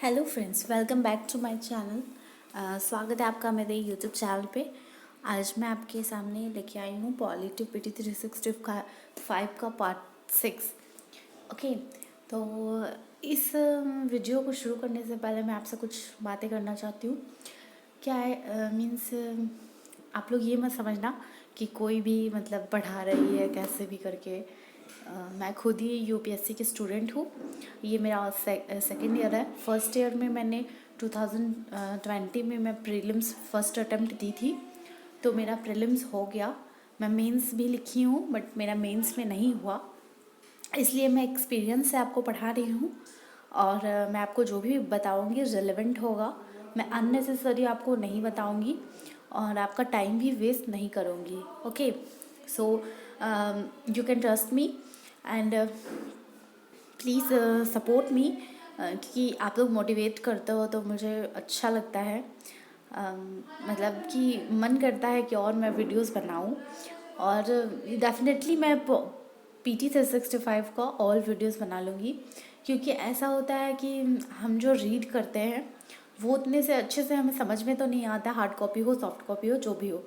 Hello friends, welcome back to my channel. स्वागत है आपका मेरे यूट्यूब चैनल पे। आज मैं आपके सामने लेके आई हूँ पॉलिटी पीटी 365 का पार्ट 6। ओके, तो इस वीडियो को शुरू करने से पहले मैं आपसे कुछ बातें करना चाहती हूँ। क्या है मीन्स आप लोग ये मत समझना कि कोई भी मतलब पढ़ा रही है कैसे भी करके। मैं खुद ही यूपीएससी की स्टूडेंट हूँ। ये मेरा सेकेंड ईयर है। फर्स्ट ईयर में मैंने 2020 में मैं प्रीलिम्स फर्स्ट अटेम्प्ट दी थी, तो मेरा प्रीलिम्स हो गया। मैं मेंस भी लिखी हूँ बट मेरा मेंस में नहीं हुआ, इसलिए मैं एक्सपीरियंस से आपको पढ़ा रही हूँ। और मैं आपको जो भी बताऊँगी रिलेवेंट होगा। मैं अननेसेसरी आपको नहीं बताऊँगी और आपका टाइम भी वेस्ट नहीं करूँगी। Okay, so you can trust me and please support me, कि आप लोग मोटिवेट करते हो तो मुझे अच्छा लगता है। मतलब कि मन करता है कि और मैं वीडियोस बनाऊं। और डेफिनेटली मैं पीटी 365 का ऑल वीडियोस बना लूँगी, क्योंकि ऐसा होता है कि हम जो रीड करते हैं वो उतने से अच्छे से हमें समझ में तो नहीं आता, हार्ड कॉपी हो सॉफ्ट कॉपी हो जो भी हो।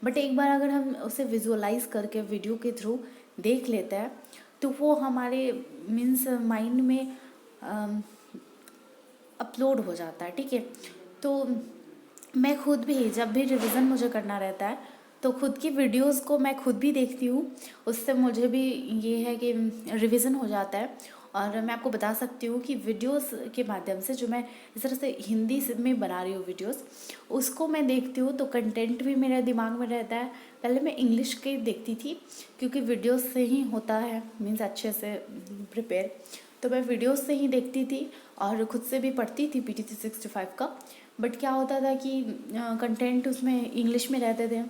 बट एक बार अगर हम उसे विजुअलाइज करके वीडियो के थ्रू देख लेते हैं तो वो हमारे मीन्स माइंड में अपलोड हो जाता है। ठीक है, तो मैं खुद भी जब भी रिवीजन मुझे करना रहता है तो खुद की वीडियोस को मैं खुद भी देखती हूँ। उससे मुझे भी ये है कि रिवीजन हो जाता है। और मैं आपको बता सकती हूँ कि वीडियोस के माध्यम से जो मैं इस तरह से हिंदी में बना रही हूँ वीडियोस, उसको मैं देखती हूँ तो कंटेंट भी मेरे दिमाग में रहता है। पहले मैं इंग्लिश के देखती थी क्योंकि वीडियोस से ही होता है मीन्स अच्छे से प्रिपेयर, तो मैं वीडियोस से ही देखती थी और खुद से भी पढ़ती थी पीटी 365 का। बट क्या होता था कि कंटेंट उसमें इंग्लिश में रहते थे,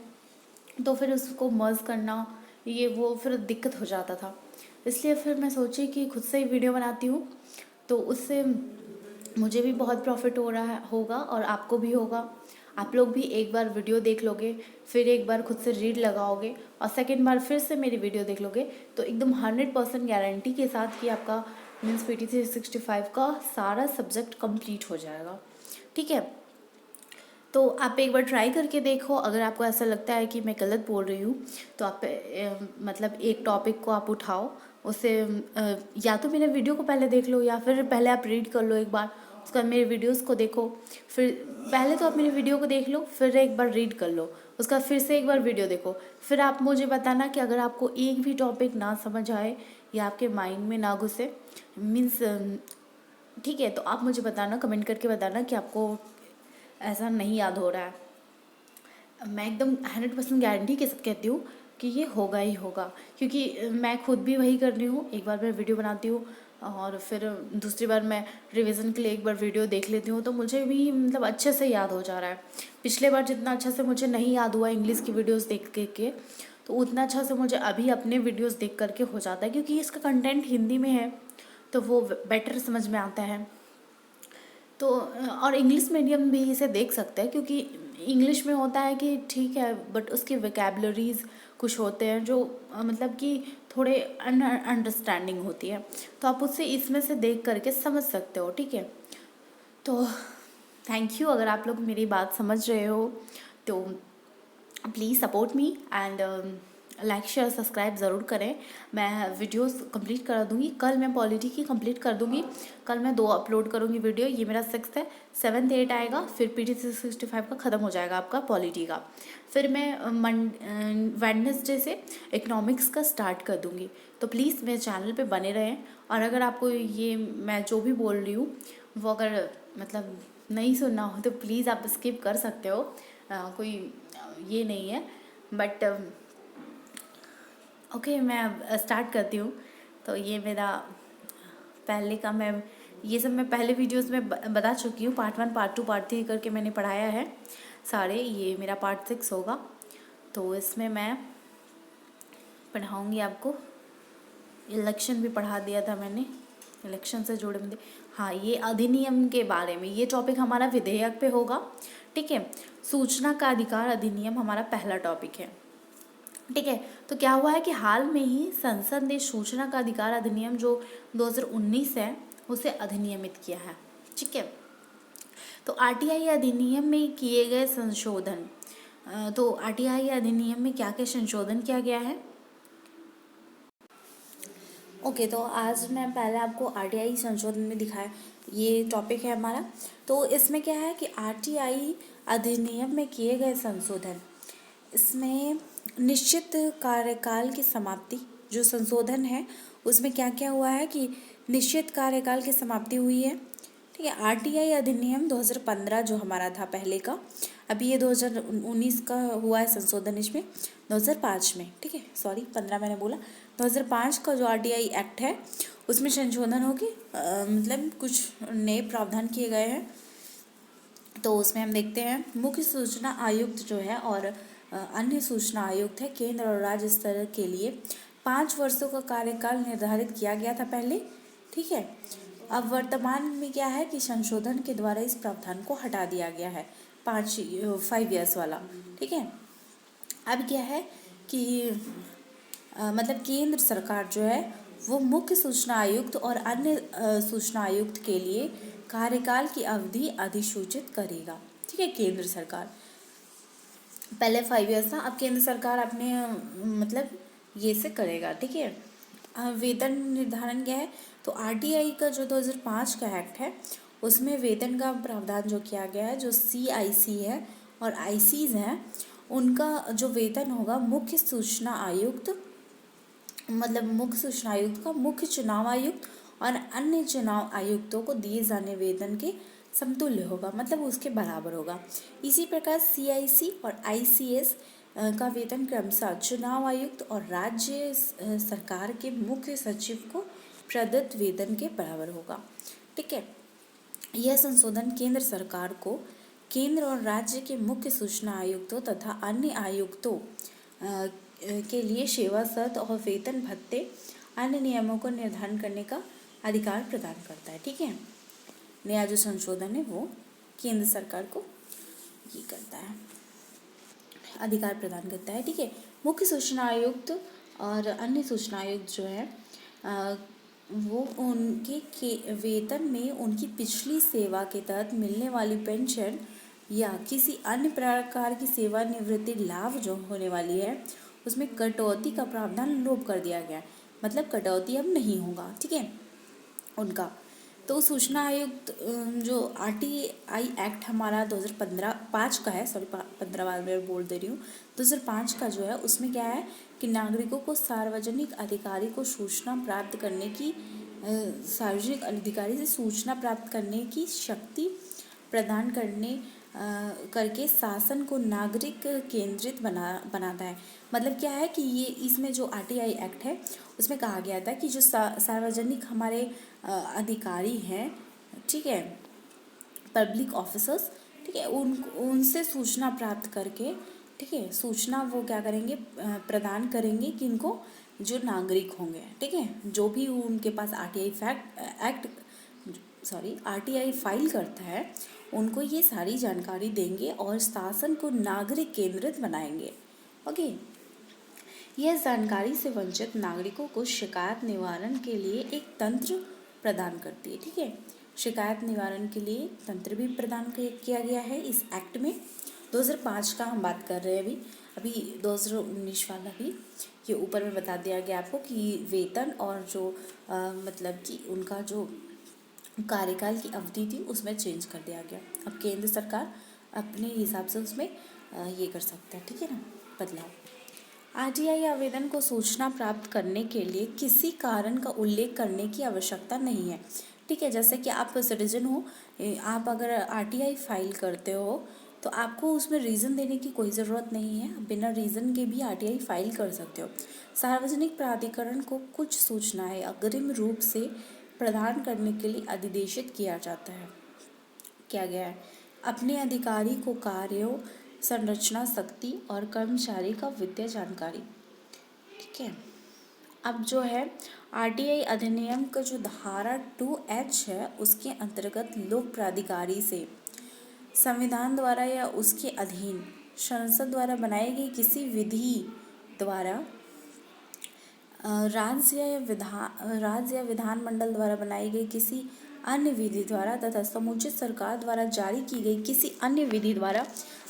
तो फिर उसको मर्ज करना ये वो फिर दिक्कत हो जाता था। इसलिए फिर मैं सोची कि खुद से ही वीडियो बनाती हूँ, तो उससे मुझे भी बहुत प्रॉफिट हो रहा है होगा और आपको भी होगा। आप लोग भी एक बार वीडियो देख लोगे, फिर एक बार खुद से रीड लगाओगे और सेकेंड बार फिर से मेरी वीडियो देख लोगे, तो एकदम 100% गारंटी के साथ कि आपका मीन्स पीटी 365 का सारा सब्जेक्ट कंप्लीट हो जाएगा। ठीक है, तो आप एक बार ट्राई करके देखो। अगर आपको ऐसा लगता है कि मैं गलत बोल रही हूँ तो आप मतलब एक टॉपिक को आप उठाओ, उसे या तो मेरे वीडियो को पहले देख लो या फिर पहले आप रीड कर लो एक बार, उसके बाद मेरे वीडियोस को देखो। फिर पहले तो आप मेरी वीडियो को देख लो, फिर एक बार रीड कर लो, उसका फिर से एक बार वीडियो देखो। फिर आप मुझे बताना कि अगर आपको एक भी टॉपिक ना समझ आए या आपके माइंड में ना घुसे मीन्स, ठीक है, तो आप मुझे बताना, कमेंट करके बताना कि आपको ऐसा नहीं याद हो रहा है। मैं एकदम 100% गारंटी के साथ कहती हूँ कि ये होगा ही होगा, क्योंकि मैं खुद भी वही कर रही हूँ। एक बार मैं वीडियो बनाती हूँ और फिर दूसरी बार मैं रिवीजन के लिए एक बार वीडियो देख लेती हूँ, तो मुझे भी मतलब अच्छे से याद हो जा रहा है। पिछले बार जितना अच्छा से मुझे नहीं याद हुआ इंग्लिश की वीडियोज़ देख के, तो उतना अच्छा से मुझे अभी अपने वीडियोज़ देख करके हो जाता है, क्योंकि इसका कंटेंट हिंदी में है तो वो बेटर समझ में आता है। तो और इंग्लिश मीडियम भी इसे देख सकते हैं, क्योंकि इंग्लिश में होता है कि ठीक है बट उसकी वोकैबलरीज कुछ होते हैं जो मतलब कि थोड़े अंडरस्टैंडिंग होती है, तो आप उससे इसमें से देख करके समझ सकते हो। ठीक है, तो थैंक यू। अगर आप लोग मेरी बात समझ रहे हो तो please support me and like share subscribe ज़रूर करें। मैं वीडियोस कंप्लीट करा दूँगी, कल मैं पॉलिटी की कंप्लीट कर दूँगी। कल मैं 2 अपलोड करूँगी वीडियो, ये मेरा 6th है। 7th 8 आएगा, फिर पीटी 365 का ख़त्म हो जाएगा आपका पॉलिटी का। फिर मैं वेडनेसडे से इकोनॉमिक्स का स्टार्ट कर दूँगी। तो प्लीज़ मेरे चैनल पे बने रहें। और अगर आपको ये मैं जो भी बोल रही हूँ वो अगर मतलब नहीं सुनना हो तो प्लीज़ आप स्किप कर सकते हो, कोई ये नहीं है। बट ओके, मैं अब स्टार्ट करती हूँ। तो ये मेरा पहले का मैं ये सब मैं पहले वीडियोस में बता चुकी हूँ। पार्ट 1 पार्ट 2 पार्ट 3 करके मैंने पढ़ाया है सारे। ये मेरा पार्ट 6 होगा, तो इसमें मैं पढ़ाऊँगी आपको। इलेक्शन भी पढ़ा दिया था मैंने, इलेक्शन से जुड़े मुद्दे। हाँ, ये अधिनियम के बारे में ये टॉपिक हमारा विधेयक पे होगा। ठीक है, सूचना का अधिकार अधिनियम हमारा पहला टॉपिक है। ठीक है, तो क्या हुआ है कि हाल में ही संसद ने सूचना का अधिकार अधिनियम जो 2019 है उसे अधिनियमित किया है। ठीक है, तो आरटीआई अधिनियम में किए गए संशोधन, तो आरटीआई अधिनियम में क्या क्या संशोधन किया गया है। ओके, तो आज मैं पहले आपको आरटीआई संशोधन में दिखाया, ये टॉपिक है हमारा। तो इसमें क्या है कि आरटीआई अधिनियम में किए गए संशोधन, इसमें निश्चित कार्यकाल की समाप्ति, जो संशोधन है उसमें क्या क्या हुआ है कि निश्चित कार्यकाल की समाप्ति हुई है। ठीक है, आरटीआई अधिनियम 2015 जो हमारा था पहले का, अभी ये 2019 का हुआ है संशोधन इसमें 2005 में। ठीक है, सॉरी 15 मैंने बोला, 2005 का जो आरटीआई एक्ट है उसमें संशोधन हो के मतलब कुछ नए प्रावधान किए गए हैं। तो उसमें हम देखते हैं मुख्य सूचना आयुक्त जो है और अन्य सूचना आयुक्त है, केंद्र और राज्य स्तर के लिए 5 वर्षों का कार्यकाल निर्धारित किया गया था पहले। ठीक है, अब वर्तमान में क्या है कि संशोधन के द्वारा इस प्रावधान को हटा दिया गया है, 5 ईयर्स वाला। ठीक है, अब क्या है कि मतलब केंद्र सरकार जो है वो मुख्य सूचना आयुक्त और अन्य सूचना आयुक्त के लिए कार्यकाल की अवधि अधिसूचित करेगा। ठीक है, केंद्र सरकार, पहले 5 ईयर्स था, अब केंद्र सरकार अपने मतलब ये से करेगा। ठीक है, वेतन निर्धारण क्या है, तो आरटीआई का जो 2005 का एक्ट है उसमें वेतन का प्रावधान जो किया गया है, जो सीआईसी है और आईसीज हैं उनका जो वेतन होगा मुख्य सूचना आयुक्त, मतलब मुख्य सूचना आयुक्त का मुख्य चुनाव आयुक्त और अन्य चुनाव आयुक्तों को दिए जाने वेतन के समतुल्य होगा, मतलब उसके बराबर होगा। इसी प्रकार सीआईसी और आईसीएस का वेतन क्रमशः चुनाव आयुक्त और राज्य सरकार के मुख्य सचिव को प्रदत्त वेतन के बराबर होगा। ठीक है, यह संशोधन केंद्र सरकार को केंद्र और राज्य के मुख्य सूचना आयुक्तों तथा अन्य आयुक्तों के लिए सेवा शर्त और वेतन भत्ते अन्य नियमों को निर्धारण करने का अधिकार प्रदान करता है। ठीक है, नया जो संशोधन है वो केंद्र सरकार को ये करता है, अधिकार प्रदान करता है। ठीक है, मुख्य सूचना आयुक्त और अन्य सूचना आयुक्त जो है वो उनके वेतन में उनकी पिछली सेवा के तहत मिलने वाली पेंशन या किसी अन्य प्रकार की सेवानिवृत्ति लाभ जो होने वाली है उसमें कटौती का प्रावधान लोप कर दिया गया है, मतलब कटौती अब नहीं होगा। ठीक है, उनका तो सूचना आयुक्त जो आरटीआई एक्ट हमारा 2015 का है, सॉरी 15 बार मैं बोल दे रही हूँ, 2005 का जो है उसमें क्या है कि नागरिकों को सार्वजनिक अधिकारी को सूचना प्राप्त करने की सार्वजनिक अधिकारी से सूचना प्राप्त करने की शक्ति प्रदान करके शासन को नागरिक केंद्रित बनाता है। मतलब क्या है कि ये इसमें जो आरटीआई एक्ट है उसमें कहा गया था कि जो सार्वजनिक हमारे अधिकारी हैं, ठीक है, पब्लिक ऑफिसर्स, ठीक है, उनसे सूचना प्राप्त करके, ठीक है, सूचना वो क्या करेंगे, प्रदान करेंगे कि इनको जो नागरिक होंगे, ठीक है, जो भी उनके पास आरटीआई फाइल करता है उनको ये सारी जानकारी देंगे और शासन को नागरिक केंद्रित बनाएंगे। ओके, यह जानकारी से वंचित नागरिकों को शिकायत निवारण के लिए एक तंत्र प्रदान करती है। ठीक है, शिकायत निवारण के लिए तंत्र भी प्रदान किया गया है इस एक्ट में। 2005 का हम बात कर रहे हैं, अभी 2019 वाला भी ये ऊपर में बता दिया गया आपको कि वेतन और जो मतलब कि उनका जो कार्यकाल की अवधि थी उसमें चेंज कर दिया गया। अब केंद्र सरकार अपने हिसाब से उसमें ये कर सकता है। ठीक है ना, बदलाव। आरटीआई आवेदन को सूचना प्राप्त करने के लिए किसी कारण का उल्लेख करने की आवश्यकता नहीं है। ठीक है, जैसे कि आप सिटीजन हो, आप अगर आरटीआई फाइल करते हो तो आपको उसमें रीज़न देने की कोई ज़रूरत नहीं है, बिना रीज़न के भी आरटीआई फाइल कर सकते हो। सार्वजनिक प्राधिकरण को कुछ सूचनाएं अग्रिम रूप से प्रदान करने के लिए अधिदेशित किया जाता है, क्या गया है, अपने अधिकारी को कार्यों, संरचना, शक्ति और कर्मचारी का वित्तीय जानकारी। ठीक है, अब जो है आरटीआई अधिनियम का जो धारा 2H है उसके अंतर्गत लोक प्राधिकारी से संविधान द्वारा या उसके अधीन संसद द्वारा बनाई गई किसी विधि द्वारा राज्य या विधानमंडल द्वारा बनाई गई किसी अन्य विधि द्वारा तथा समुचित सरकार द्वारा जारी की गई किसी अन्य विधि द्वारा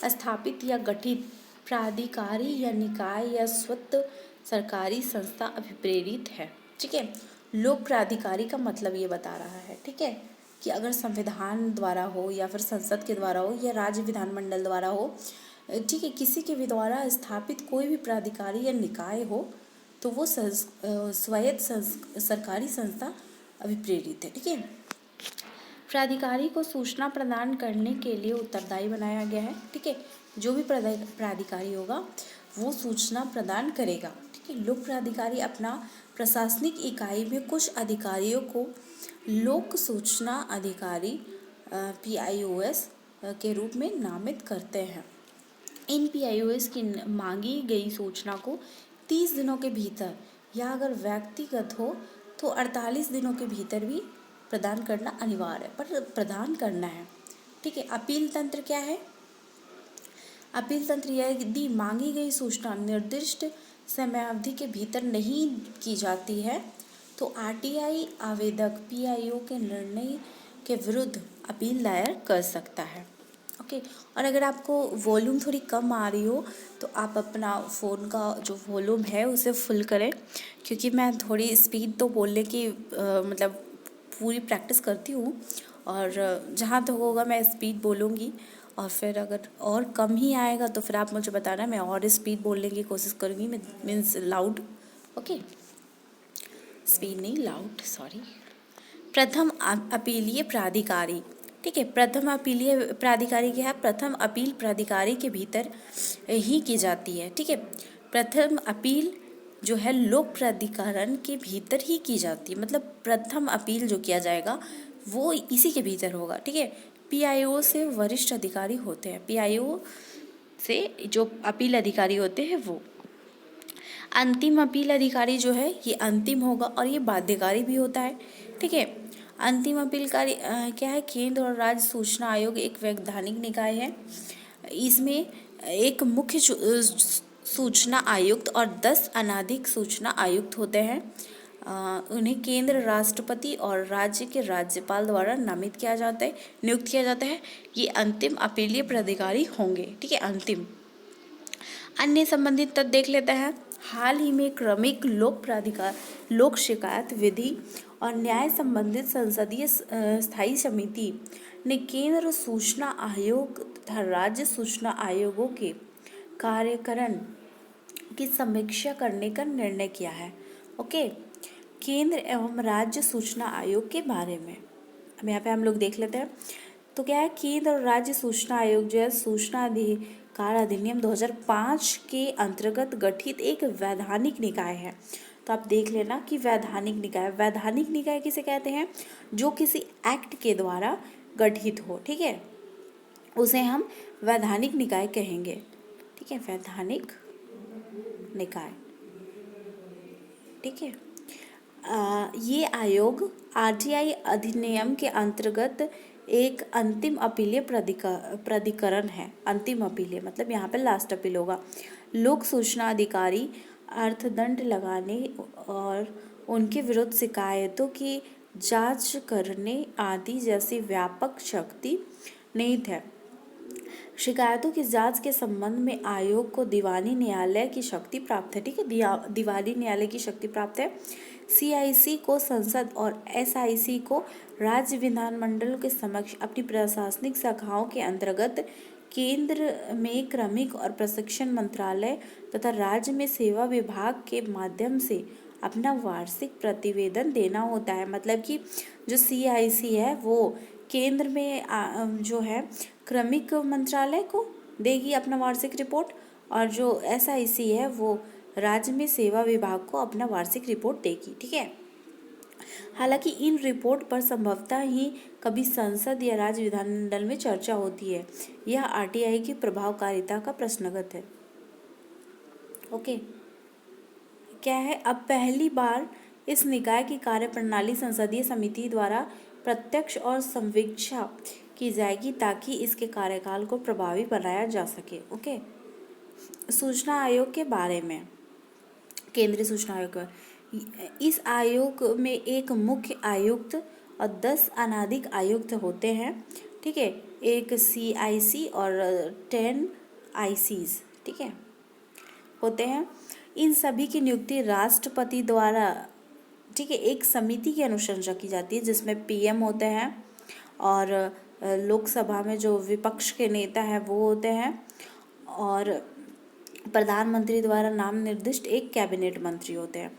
स्थापित या गठित प्राधिकारी या निकाय या स्वतः सरकारी संस्था अभिप्रेरित है। ठीक है, लोक प्राधिकारी का मतलब ये बता रहा है, ठीक है, कि अगर संविधान द्वारा हो या फिर संसद के द्वारा हो या राज्य विधानमंडल द्वारा हो, ठीक है, किसी के भी द्वारा स्थापित कोई भी प्राधिकारी या निकाय हो तो वो स्वायत्त सरकारी संस्था अभिप्रेरित है। ठीक है, प्राधिकारी को सूचना प्रदान करने के लिए उत्तरदायी बनाया गया है। ठीक है, जो भी प्राधिकारी होगा वो सूचना प्रदान करेगा। ठीक है, लोक प्राधिकारी अपना प्रशासनिक इकाई में कुछ अधिकारियों को लोक सूचना अधिकारी PIOS के रूप में नामित करते हैं। इन PIOS की मांगी गई सूचना को 30 दिनों के भीतर या अगर व्यक्तिगत हो तो 48 दिनों के भीतर भी प्रदान करना अनिवार्य है, पर प्रदान करना है। ठीक है, अपील तंत्र क्या है? अपील तंत्र यह है, यदि मांगी गई सूचना निर्दिष्ट समयावधि के भीतर नहीं की जाती है तो RTI आवेदक PIO के निर्णय के विरुद्ध अपील दायर कर सकता है। ओके, और अगर आपको वॉल्यूम थोड़ी कम आ रही हो तो आप अपना फ़ोन का जो वॉल्यूम है उसे फुल करें, क्योंकि मैं थोड़ी स्पीड तो बोलने की मतलब पूरी प्रैक्टिस करती हूँ, और जहाँ तक होगा मैं स्पीड बोलूँगी, और फिर अगर और कम ही आएगा तो फिर आप मुझे बताना, मैं और स्पीड बोलने की कोशिश करूँगी, मीन्स लाउड। ओके, स्पीड नहीं, लाउड, सॉरी। प्रथम अपीलीय प्राधिकारी। ठीक है, प्रथम अपीलीय प्राधिकारी क्या है? प्रथम अपील प्राधिकारी के भीतर ही की जाती है। ठीक है, प्रथम अपील जो है लोक प्राधिकरण के भीतर ही की जाती है, मतलब प्रथम अपील जो किया जाएगा वो इसी के भीतर होगा। ठीक है, PIO से वरिष्ठ अधिकारी होते हैं, PIO से जो अपील अधिकारी होते हैं वो। अंतिम अपील अधिकारी जो है ये अंतिम होगा और ये बाध्यकारी भी होता है। ठीक है, अंतिम अपीलकारी क्या है? केंद्र और राज्य सूचना आयोग एक वैधानिक निकाय है। इसमें एक मुख्य सूचना आयुक्त और 10 अनाधिक सूचना आयुक्त होते हैं। उन्हें केंद्र राष्ट्रपति और राज्य के राज्यपाल द्वारा नामित किया जाता है, नियुक्त किया जाता है। ये अंतिम अपीलीय प्राधिकारी होंगे। ठीक है, अंतिम। अन्य संबंधित तथ्य देख लेते हैं। हाल ही में क्रमिक लोक शिकायत विधि और न्याय संबंधित संसदीय स्थायी समिति ने केंद्र सूचना आयोग तथा राज्य सूचना आयोगों के कार्यकरण की समीक्षा करने का निर्णय किया है। ओके, केंद्र एवं राज्य सूचना आयोग के बारे में अब यहाँ पे हम लोग देख लेते हैं। तो क्या है? केंद्र और राज्य सूचना आयोग जो है सूचना अधिकार अधिनियम 2005 के अंतर्गत गठित एक वैधानिक निकाय है। तो आप देख लेना कि वैधानिक निकाय किसे कहते हैं? जो किसी एक्ट के द्वारा गठित हो। ठीक है, उसे हम वैधानिक निकाय कहेंगे। ठीक है, वैधानिक निकाय। ठीक है, ये आयोग RTI अधिनियम के अंतर्गत एक अंतिम अपीलीय प्राधिकरण है। अंतिम अपीलीय मतलब यहाँ पे लास्ट अपील होगा। लोक सूचना अधिकारी अर्थदंड लगाने और उनके विरुद्ध शिकायतों की जांच करने आदि जैसी व्यापक शक्ति निहित है। शिकायतों की जांच के संबंध में आयोग को दीवानी न्यायालय की शक्ति प्राप्त है। ठीक है, दीवानी न्यायालय की शक्ति प्राप्त है। CIC को संसद और SIC को राज्य विधानमंडलों के समक्ष अपनी प्रशासनिक शाखाओं के अंतर्गत केंद्र में क्रमिक और प्रशिक्षण मंत्रालय तथा राज्य में सेवा विभाग के माध्यम से अपना वार्षिक प्रतिवेदन देना होता है। मतलब कि जो CIC है वो केंद्र में जो है क्रमिक मंत्रालय को देगी अपना वार्षिक रिपोर्ट, और जो SIC है वो राज्य में सेवा विभाग को अपना वार्षिक रिपोर्ट देगी। ठीक है, हालांकि इन रिपोर्ट पर संभवतः ही कभी संसद या राज्य विधानमंडल में चर्चा होती है। यह RTI की प्रभावकारिता का प्रश्नगत है। ओके, क्या है? अब पहली बार इस निकाय की कार्यप्रणाली संसदीय समिति द्वारा प्रत्यक्ष और संवीक्षा की जाएगी ताकि इसके कार्यकाल को प्रभावी बनाया जा सके। ओके, सूचना आयोग के बारे में, केंद्रीय सूचना आयोग, इस आयोग में एक मुख्य आयुक्त और 10 अनाधिक आयुक्त होते हैं, ठीक है। एक CIC और 10 ICs, ठीक है, होते हैं। इन सभी की नियुक्ति राष्ट्रपति द्वारा, ठीक है, एक समिति की अनुशंसा की जाती है जिसमें PM होते हैं और लोकसभा में जो विपक्ष के नेता हैं वो होते हैं और प्रधानमंत्री द्वारा नाम निर्दिष्ट एक कैबिनेट मंत्री होते हैं,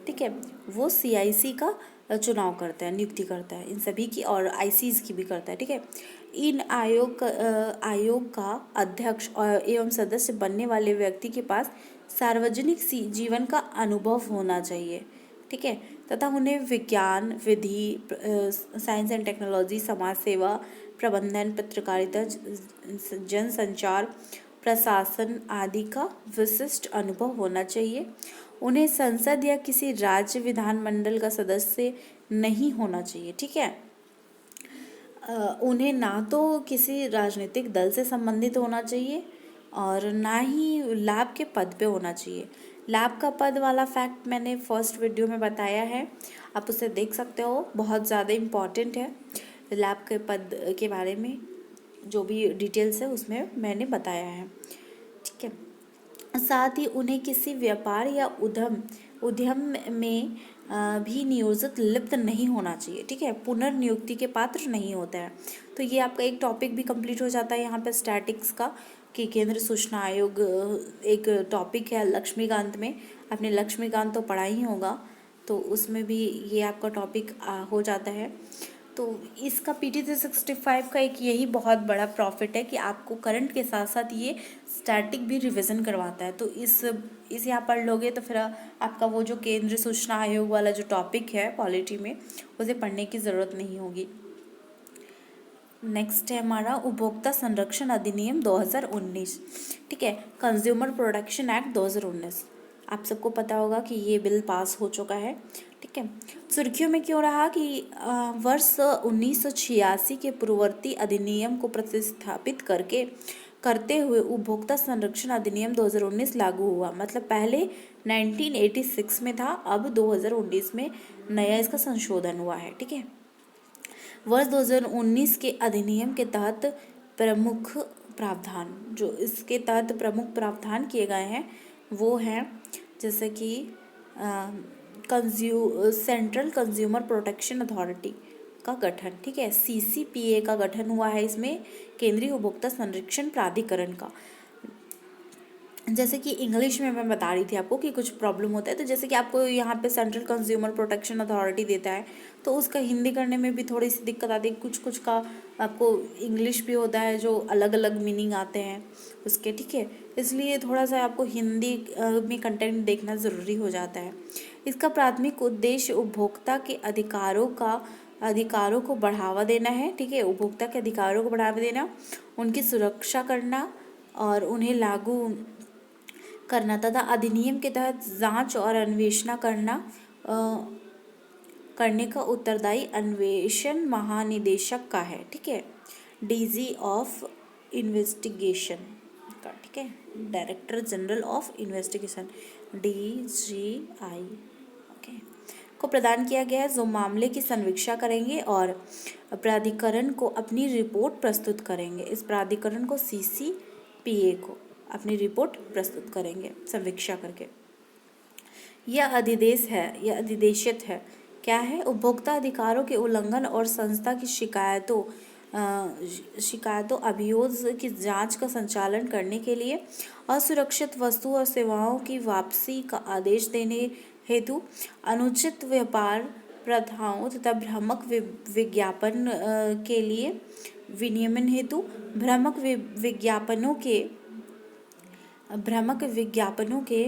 ठीक है। वो CIC का चुनाव करता है, नियुक्ति करता है इन सभी की, और ICs की भी करता है, ठीक है। इन आयोग का अध्यक्ष और एवं सदस्य बनने वाले व्यक्ति के पास सार्वजनिक जीवन का अनुभव होना चाहिए, ठीक है, तथा उन्हें विज्ञान, विधि, साइंस एंड टेक्नोलॉजी, समाज सेवा, प्रबंधन, पत्रकारिता, जनसंचार, प्रशासन आदि का विशिष्ट अनुभव होना चाहिए। उन्हें संसद या किसी राज्य विधानमंडल का सदस्य नहीं होना चाहिए, ठीक है। उन्हें ना तो किसी राजनीतिक दल से संबंधित होना चाहिए और ना ही लाभ के पद पे होना चाहिए। लाभ का पद वाला फैक्ट मैंने फर्स्ट वीडियो में बताया है, आप उसे देख सकते हो, बहुत ज़्यादा इम्पॉर्टेंट है। लाभ के पद के बारे में जो भी डिटेल्स है उसमें मैंने बताया है, ठीक है। साथ ही उन्हें किसी व्यापार या उद्यम में भी नियोजित लिप्त नहीं होना चाहिए, ठीक है, पुनर्नियुक्ति के पात्र नहीं होता है। तो ये आपका एक टॉपिक भी कंप्लीट हो जाता है यहाँ पे स्टैटिक्स का, कि केंद्र सूचना आयोग एक टॉपिक है लक्ष्मीकांत में, आपने लक्ष्मीकांत तो पढ़ा ही होगा, तो उसमें भी ये आपका टॉपिक हो जाता है। तो इसका PT 365 का एक यही बहुत बड़ा प्रॉफिट है कि आपको करंट के साथ साथ ये स्टैटिक भी रिवीजन करवाता है। तो इसे आप पढ़ लोगे तो फिर आपका वो जो केंद्र सूचना आयोग वाला जो टॉपिक है पॉलिटी में, उसे पढ़ने की ज़रूरत नहीं होगी। नेक्स्ट है हमारा उपभोक्ता संरक्षण अधिनियम 2019, ठीक है, कंज्यूमर प्रोटेक्शन एक्ट 2019। आप सबको पता होगा कि ये बिल पास हो चुका है, ठीक है। सुर्खियों में क्यों रहा कि वर्ष 1986 के पूर्ववर्ती अधिनियम को प्रतिस्थापित करते हुए उपभोक्ता संरक्षण अधिनियम 2019 लागू हुआ। मतलब पहले 1986 में था, अब 2019 में नया इसका संशोधन हुआ है, ठीक है। वर्ष 2019 के अधिनियम के तहत प्रमुख प्रावधान, जो इसके तहत प्रमुख प्रावधान किए गए हैं वो हैं जैसे कि सेंट्रल कंज्यूमर प्रोटेक्शन अथॉरिटी का गठन, ठीक है, CCPA का गठन हुआ है इसमें, केंद्रीय उपभोक्ता संरक्षण प्राधिकरण का। जैसे कि इंग्लिश में मैं बता रही थी आपको कि कुछ प्रॉब्लम होता है, तो जैसे कि आपको यहाँ पे सेंट्रल कंज्यूमर प्रोटेक्शन अथॉरिटी देता है, तो उसका हिंदी करने में भी थोड़ी सी दिक्कत आती है। कुछ का आपको इंग्लिश भी होता है जो अलग अलग मीनिंग आते हैं उसके, ठीक है, इसलिए थोड़ा सा आपको हिंदी में कंटेंट देखना ज़रूरी हो जाता है। इसका प्राथमिक उद्देश्य उपभोक्ता के अधिकारों को बढ़ावा देना है, ठीक है, उपभोक्ता के अधिकारों को बढ़ावा देना, उनकी सुरक्षा करना और उन्हें लागू करना तथा अधिनियम के तहत जांच और अन्वेषण करने का उत्तरदायी अन्वेषण महानिदेशक का है, ठीक है, DG ऑफ इन्वेस्टिगेशन का, ठीक है, director general of investigation, DGI, okay, को प्रदान किया गया है, जो मामले की समीक्षा करेंगे और प्राधिकरण को अपनी रिपोर्ट प्रस्तुत करेंगे। इस प्राधिकरण को CCPA को अपनी रिपोर्ट प्रस्तुत करेंगे समीक्षा करके। यह अधिदेशित है, क्या है, उपभोक्ता अधिकारों के उल्लंघन और संस्था की शिकायतों अभियोग की जांच का संचालन करने के लिए, असुरक्षित वस्तु और सेवाओं की वापसी का आदेश देने हेतु, अनुचित व्यापार प्रथाओं तथा भ्रामक विज्ञापन के लिए विनियमन हेतु, भ्रामक विज्ञापनों के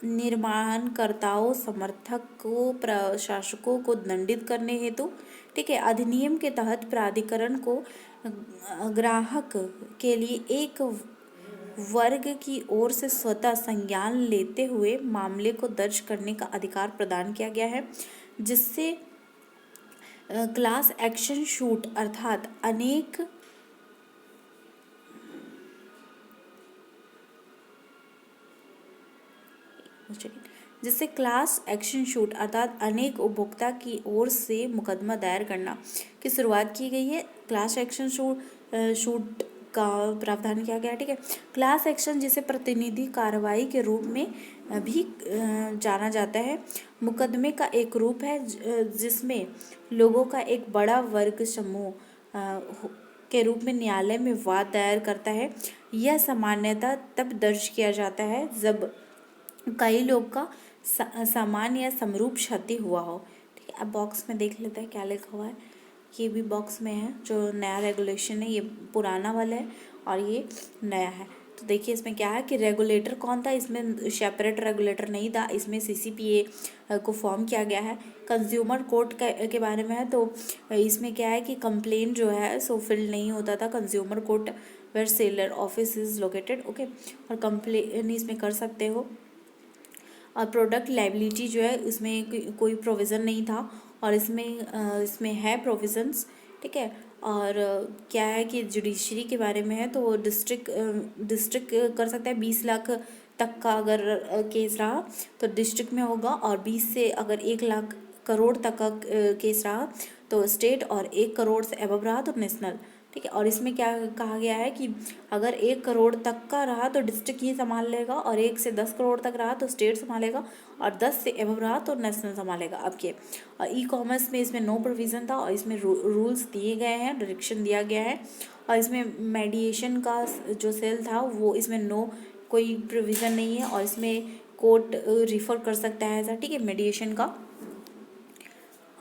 निर्माणकर्ताओं, समर्थकों, प्रशासकों को दंडित करने हेतु, ठीक है। अधिनियम के तहत प्राधिकरण को ग्राहक के लिए एक वर्ग की ओर से स्वतः संज्ञान लेते हुए मामले को दर्ज करने का अधिकार प्रदान किया गया है, जिससे क्लास एक्शन सूट अर्थात जिससे क्लास एक्शन सूट अर्थात अनेक उपभोक्ता की ओर से मुकदमा दायर करना की शुरुआत की गई है। क्लास एक्शन सूट का प्रावधान किया गया, ठीक है। क्लास एक्शन जिसे प्रतिनिधि कार्रवाई के रूप में भी जाना जाता है, मुकदमे का एक रूप है जिसमें लोगों का एक बड़ा वर्ग समूह के रूप में न्यायालय में वाद दायर करता है। यह सामान्यतः तब दर्ज किया जाता है जब कई लोग का समान या समरूप क्षति हुआ हो, ठीक है। अब बॉक्स में देख लेते हैं क्या लिखा हुआ है। ये भी बॉक्स में है, जो नया रेगुलेशन है, ये पुराना वाला है और ये नया है। तो देखिए इसमें क्या है कि रेगुलेटर कौन था, इसमें सेपरेट रेगुलेटर नहीं था, इसमें CCPA को फॉर्म किया गया है। कंज्यूमर कोर्ट के बारे में है, तो इसमें क्या है कि कंप्लेन जो है सो फिल नहीं होता था। Consumer court where seller office is located, okay, और कंप्लेन इसमें कर सकते हो। और प्रोडक्ट लाइबिलिटी जो है इसमें कोई प्रोविज़न नहीं था, और इसमें है प्रोविज़न्स, ठीक है। और क्या है कि जुडिशरी के बारे में है, तो डिस्ट्रिक्ट कर सकता है। 20 लाख तक का अगर केस रहा तो डिस्ट्रिक्ट में होगा, और 20 से अगर 1 लाख करोड़ तक का केस रहा तो स्टेट, और 1 करोड़ से अबव रहा तो नेशनल, ठीक है। और इसमें क्या कहा गया है कि अगर 1 करोड़ तक का रहा तो डिस्ट्रिक्ट ही संभाल लेगा, और 1 से 10 करोड़ तक रहा तो स्टेट संभालेगा, और 10 से एबव रहा तो नेशनल संभालेगा आपके। और ई-कॉमर्स में इसमें नो प्रोविज़न था, और इसमें रूल्स दिए गए हैं, डायरेक्शन दिया गया है। और इसमें मेडिएशन का जो सेल था वो इसमें नो कोई प्रोविज़न नहीं है, और इसमें कोर्ट रिफ़र कर सकता है ऐसा, ठीक है, मेडिएशन का।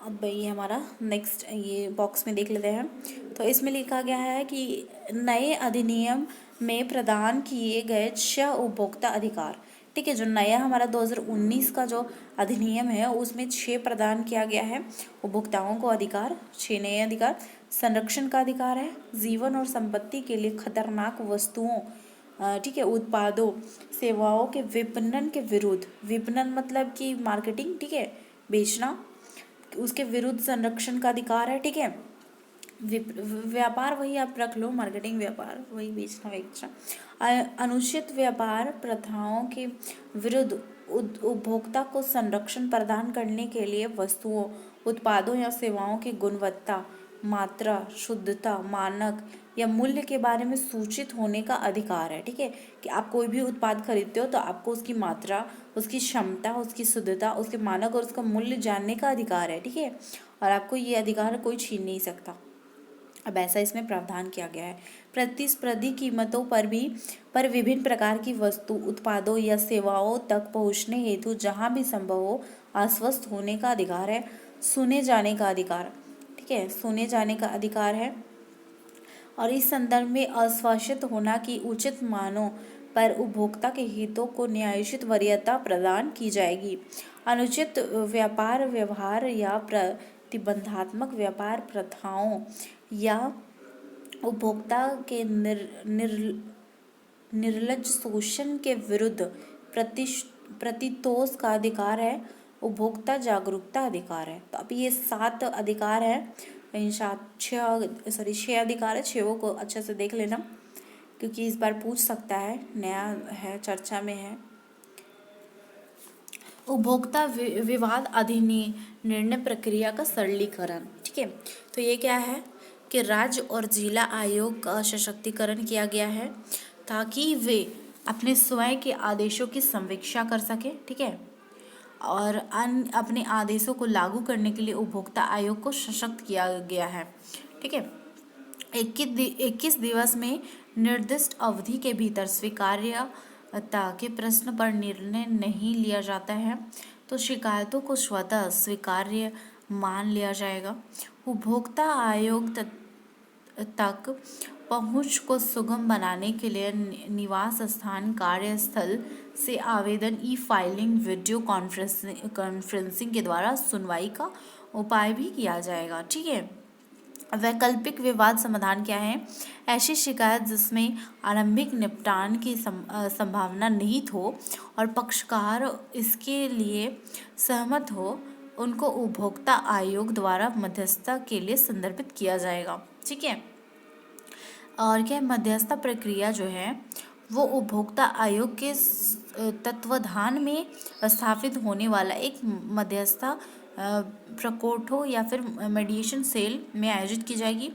अब भाई हमारा नेक्स्ट ये बॉक्स में देख लेते हैं। तो इसमें लिखा गया है कि नए अधिनियम में प्रदान किए गए 6 उपभोक्ता अधिकार, ठीक है। जो नया हमारा 2019 का जो अधिनियम है उसमें 6 प्रदान किया गया है उपभोक्ताओं को अधिकार, 6 नए अधिकार। संरक्षण का अधिकार है, जीवन और संपत्ति के लिए खतरनाक वस्तुओं, ठीक है, उत्पादों, सेवाओं के विपणन के विरुद्ध, विपणन मतलब कि मार्केटिंग, ठीक है, बेचना, उसके विरुद्ध संरक्षण का अधिकार है, ठीक है। व्यापार वही आप रख लो, मार्केटिंग व्यापार वही बेचना। अनुचित व्यापार प्रथाओं के विरुद्ध उपभोक्ता को संरक्षण प्रदान करने के लिए वस्तुओं, उत्पादों या सेवाओं की गुणवत्ता, मात्रा, शुद्धता, मानक या मूल्य के बारे में सूचित होने का अधिकार है, ठीक है। कि आप कोई भी उत्पाद खरीदते हो तो आपको उसकी मात्रा, उसकी क्षमता, उसकी शुद्धता, उसके मानक और उसका मूल्य जानने का अधिकार है, ठीक है। और आपको ये अधिकार कोई छीन नहीं सकता। अब ऐसा इसमें प्रावधान किया गया है। प्रतिस्पर्धी कीमतों पर विभिन्न प्रकार की वस्तु, उत्पादों या सेवाओं तक पहुंचने हेतु जहां भी संभव हो आश्वस्त होने का अधिकार है। सुने जाने का अधिकार, ठीक है, सुने जाने का अधिकार है। और इस संदर्भ में आश्वासित होना कि उचित मानों पर उपभोक्ता के हितों को न्यायोचित वरीयता प्रदान की जाएगी। अनुचित व्यापार व्यवहार या प्रतिबंधात्मक व्यापार प्रथाओं या उपभोक्ता के निर्लज्ज शोषण के विरुद्ध प्रतितोष का अधिकार है। उपभोक्ता जागरूकता अधिकार है। तो अब ये 7 अधिकार है, इन 6 अधिकार है, 6 को अच्छे से देख लेना क्योंकि इस बार पूछ सकता है, नया है, चर्चा में है। उपभोक्ता विवाद निर्णय प्रक्रिया का सरलीकरण, ठीक है। तो ये क्या है कि राज्य और जिला आयोग का सशक्तिकरण किया गया है ताकि वे अपने स्वयं के आदेशों की समीक्षा कर सके, ठीक है। और अपने आदेशों को लागू करने के लिए उपभोक्ता आयोग को सशक्त किया गया है, ठीक है। 21 दिवस में निर्दिष्ट अवधि के भीतर स्वीकार्यता के प्रश्न पर निर्णय नहीं लिया जाता है तो शिकायतों को स्वतः स्वीकार्य मान लिया जाएगा। उपभोक्ता आयोग तक पहुंच को सुगम बनाने के लिए निवास स्थान, कार्यस्थल से आवेदन, ई फाइलिंग, वीडियो कॉन्फ्रेंसिंग के द्वारा सुनवाई का उपाय भी किया जाएगा, ठीक है। वैकल्पिक विवाद समाधान क्या है? ऐसी शिकायत जिसमें आरंभिक निपटान की संभावना निहित हो और पक्षकार इसके लिए सहमत हो, उनको उपभोक्ता आयोग द्वारा मध्यस्थता के लिए संदर्भित किया जाएगा, ठीक है। और क्या मध्यस्थता प्रक्रिया जो है वो उपभोक्ता आयोग के तत्वाधान में स्थापित होने वाला एक मध्यस्थता प्रकोष्ठ या फिर मीडिएशन सेल में आयोजित की जाएगी।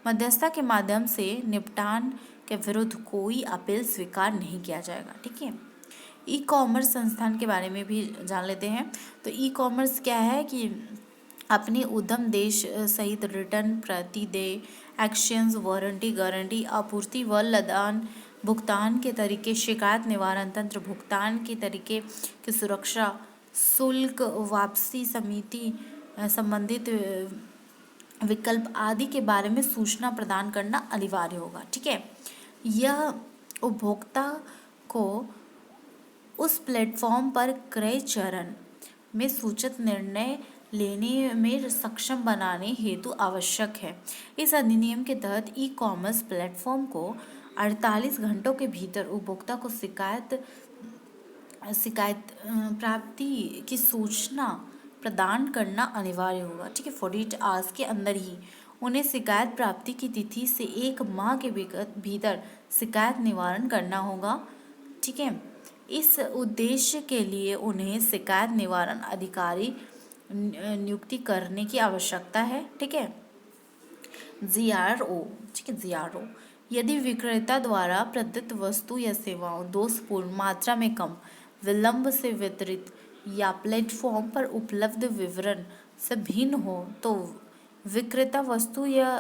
मध्यस्थता के माध्यम से निपटान के विरुद्ध कोई अपील स्वीकार नहीं किया जाएगा। ठीक है। ई कॉमर्स संस्थान के बारे में भी जान लेते हैं। तो ई कॉमर्स क्या है कि अपने उद्यम देश सहित रिटर्न प्रतिदेय, एक्सचेंज, वारंटी, गारंटी, आपूर्ति व लदान, भुगतान के तरीके, शिकायत निवारण तंत्र, भुगतान के तरीके की सुरक्षा, शुल्क वापसी समिति संबंधित विकल्प आदि के बारे में सूचना प्रदान करना अनिवार्य होगा। ठीक है। यह उपभोक्ता को उस प्लेटफॉर्म पर क्रय चरण में सूचित निर्णय लेने में सक्षम बनाने हेतु आवश्यक है। इस अधिनियम के तहत ई कॉमर्स प्लेटफॉर्म को 48 घंटों के भीतर उपभोक्ता को शिकायत प्राप्ति की सूचना प्रदान करना अनिवार्य होगा। ठीक है। 48 आवर्स के अंदर ही उन्हें शिकायत प्राप्ति की तिथि से 1 माह के भीतर शिकायत निवारण करना होगा। ठीक है। इस उद्देश्य के लिए उन्हें शिकायत निवारण अधिकारी नियुक्ति करने की आवश्यकता है। ठीक है। GRO। ठीक है। GRO यदि विक्रेता द्वारा प्रदत्त वस्तु या सेवाओं दोषपूर्ण, मात्रा में कम, विलंब से वितरित या प्लेटफॉर्म पर उपलब्ध विवरण से भिन्न हो तो विक्रेता वस्तु या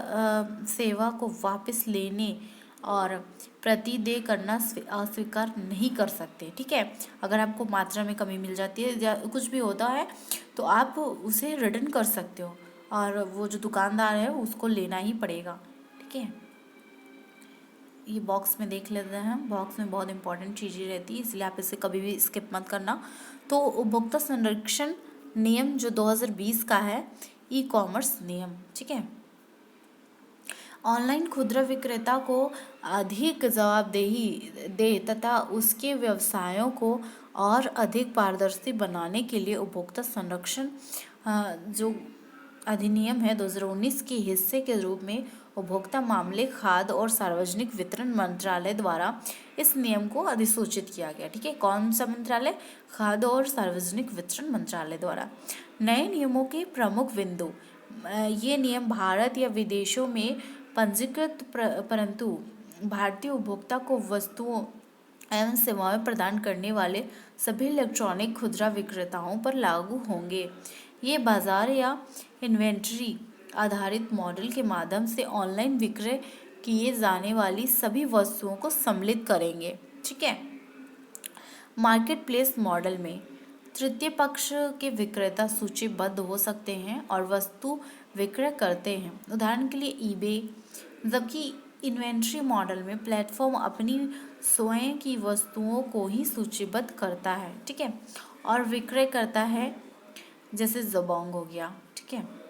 सेवा को वापस लेने और प्रतिदेय करना अस्वीकार नहीं कर सकते। ठीक है। अगर आपको मात्रा में कमी मिल जाती है या कुछ भी होता है तो आप उसे रिटर्न कर सकते हो और वो जो दुकानदार है उसको लेना ही पड़ेगा। ठीक है। ये बॉक्स में देख लेते हैं। बॉक्स में बहुत इंपॉर्टेंट चीज़ें रहती है, इसलिए आप इसे कभी भी स्किप मत करना। तो उपभोक्ता संरक्षण नियम जो 2020 का है, ई कॉमर्स नियम। ठीक है। ऑनलाइन खुदरा विक्रेता को अधिक जवाबदेही दे तथा उसके व्यवसायों को और अधिक पारदर्शी बनाने के लिए उपभोक्ता संरक्षण जो अधिनियम है 2019 के हिस्से के रूप में उपभोक्ता मामले, खाद्य और सार्वजनिक वितरण मंत्रालय द्वारा इस नियम को अधिसूचित किया गया। ठीक है। कौन सा मंत्रालय? खाद्य और सार्वजनिक वितरण मंत्रालय द्वारा। नए नियमों के प्रमुख बिंदु। ये नियम भारत या विदेशों में पंजीकृत परंतु भारतीय उपभोक्ता को वस्तुओं एवं सेवाएं प्रदान करने वाले सभी इलेक्ट्रॉनिक खुदरा विक्रेताओं पर लागू होंगे। ये बाजार या इन्वेंट्री आधारित मॉडल के माध्यम से ऑनलाइन विक्रय किए जाने वाली सभी वस्तुओं को सम्मिलित करेंगे। ठीक है। मार्केट प्लेस मॉडल में तृतीय पक्ष के विक्रेता सूचीबद्ध हो सकते हैं और वस्तु विक्रय करते हैं, उदाहरण के लिए ईबे, जबकि इन्वेंट्री मॉडल में प्लेटफॉर्म अपनी स्वयं की वस्तुओं को ही सूचीबद्ध करता है। ठीक है। और विक्रय करता है, जैसे जबोंग हो गया। ठीक है।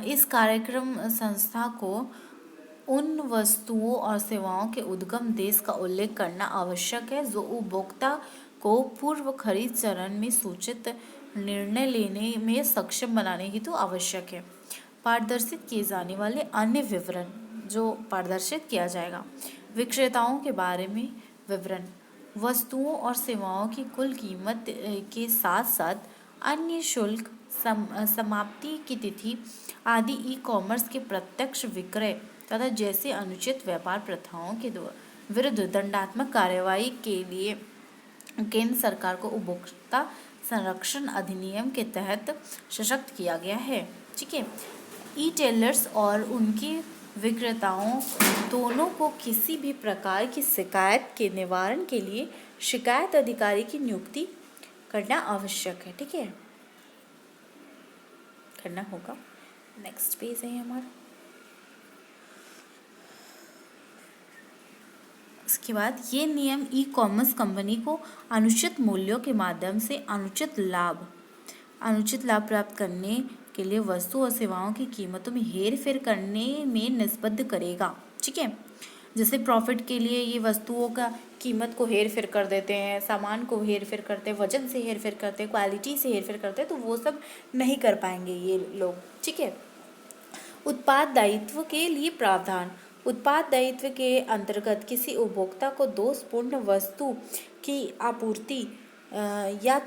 इस कार्यक्रम संस्था को उन वस्तुओं और सेवाओं के उद्गम देश का उल्लेख करना आवश्यक है जो उपभोक्ता को पूर्व खरीद चरण में सूचित निर्णय लेने में सक्षम बनाने हेतु आवश्यक है। पारदर्शित किए जाने वाले अन्य विवरण जो पारदर्शित किया जाएगा। विक्रेताओं के बारे में विवरण, वस्तुओं और सेवाओं की कुल कीमत के साथ साथ अन्य शुल्क, समाप्ति की तिथि आदि ई कॉमर्स के प्रत्यक्ष विक्रय तथा जैसे अनुचित व्यापार प्रथाओं के विरुद्ध दंडात्मक कार्रवाई के लिए केंद्र सरकार को उपभोक्ता संरक्षण अधिनियम के तहत सशक्त किया गया है। ठीक है। ई टेलर्स और उनके विक्रेताओं दोनों को किसी भी प्रकार की शिकायत के निवारण के लिए शिकायत अधिकारी की नियुक्ति करना आवश्यक है। ठीक है। करना होगा। नेक्स्ट पेज है हमारा। उसके बाद ये नियम ई कॉमर्स कंपनी को अनुचित मूल्यों के माध्यम से अनुचित लाभ प्राप्त करने के लिए वस्तु और सेवाओं की कीमतों में हेर फेर करने में निष्बद्ध करेगा। ठीक है। जैसे प्रॉफिट के लिए ये वस्तुओं का कीमत को हेर फेर कर देते हैं, सामान को हेर फेर करते हैं, वजन से हेर फेर करते हैं, क्वालिटी से हेर फेर करते हैं, तो वो सब नहीं कर पाएंगे ये लोग। ठीक है। उत्पाद दायित्व के लिए प्रावधान। उत्पाद दायित्व के अंतर्गत किसी उपभोक्ता को दोषपूर्ण वस्तु की आपूर्ति या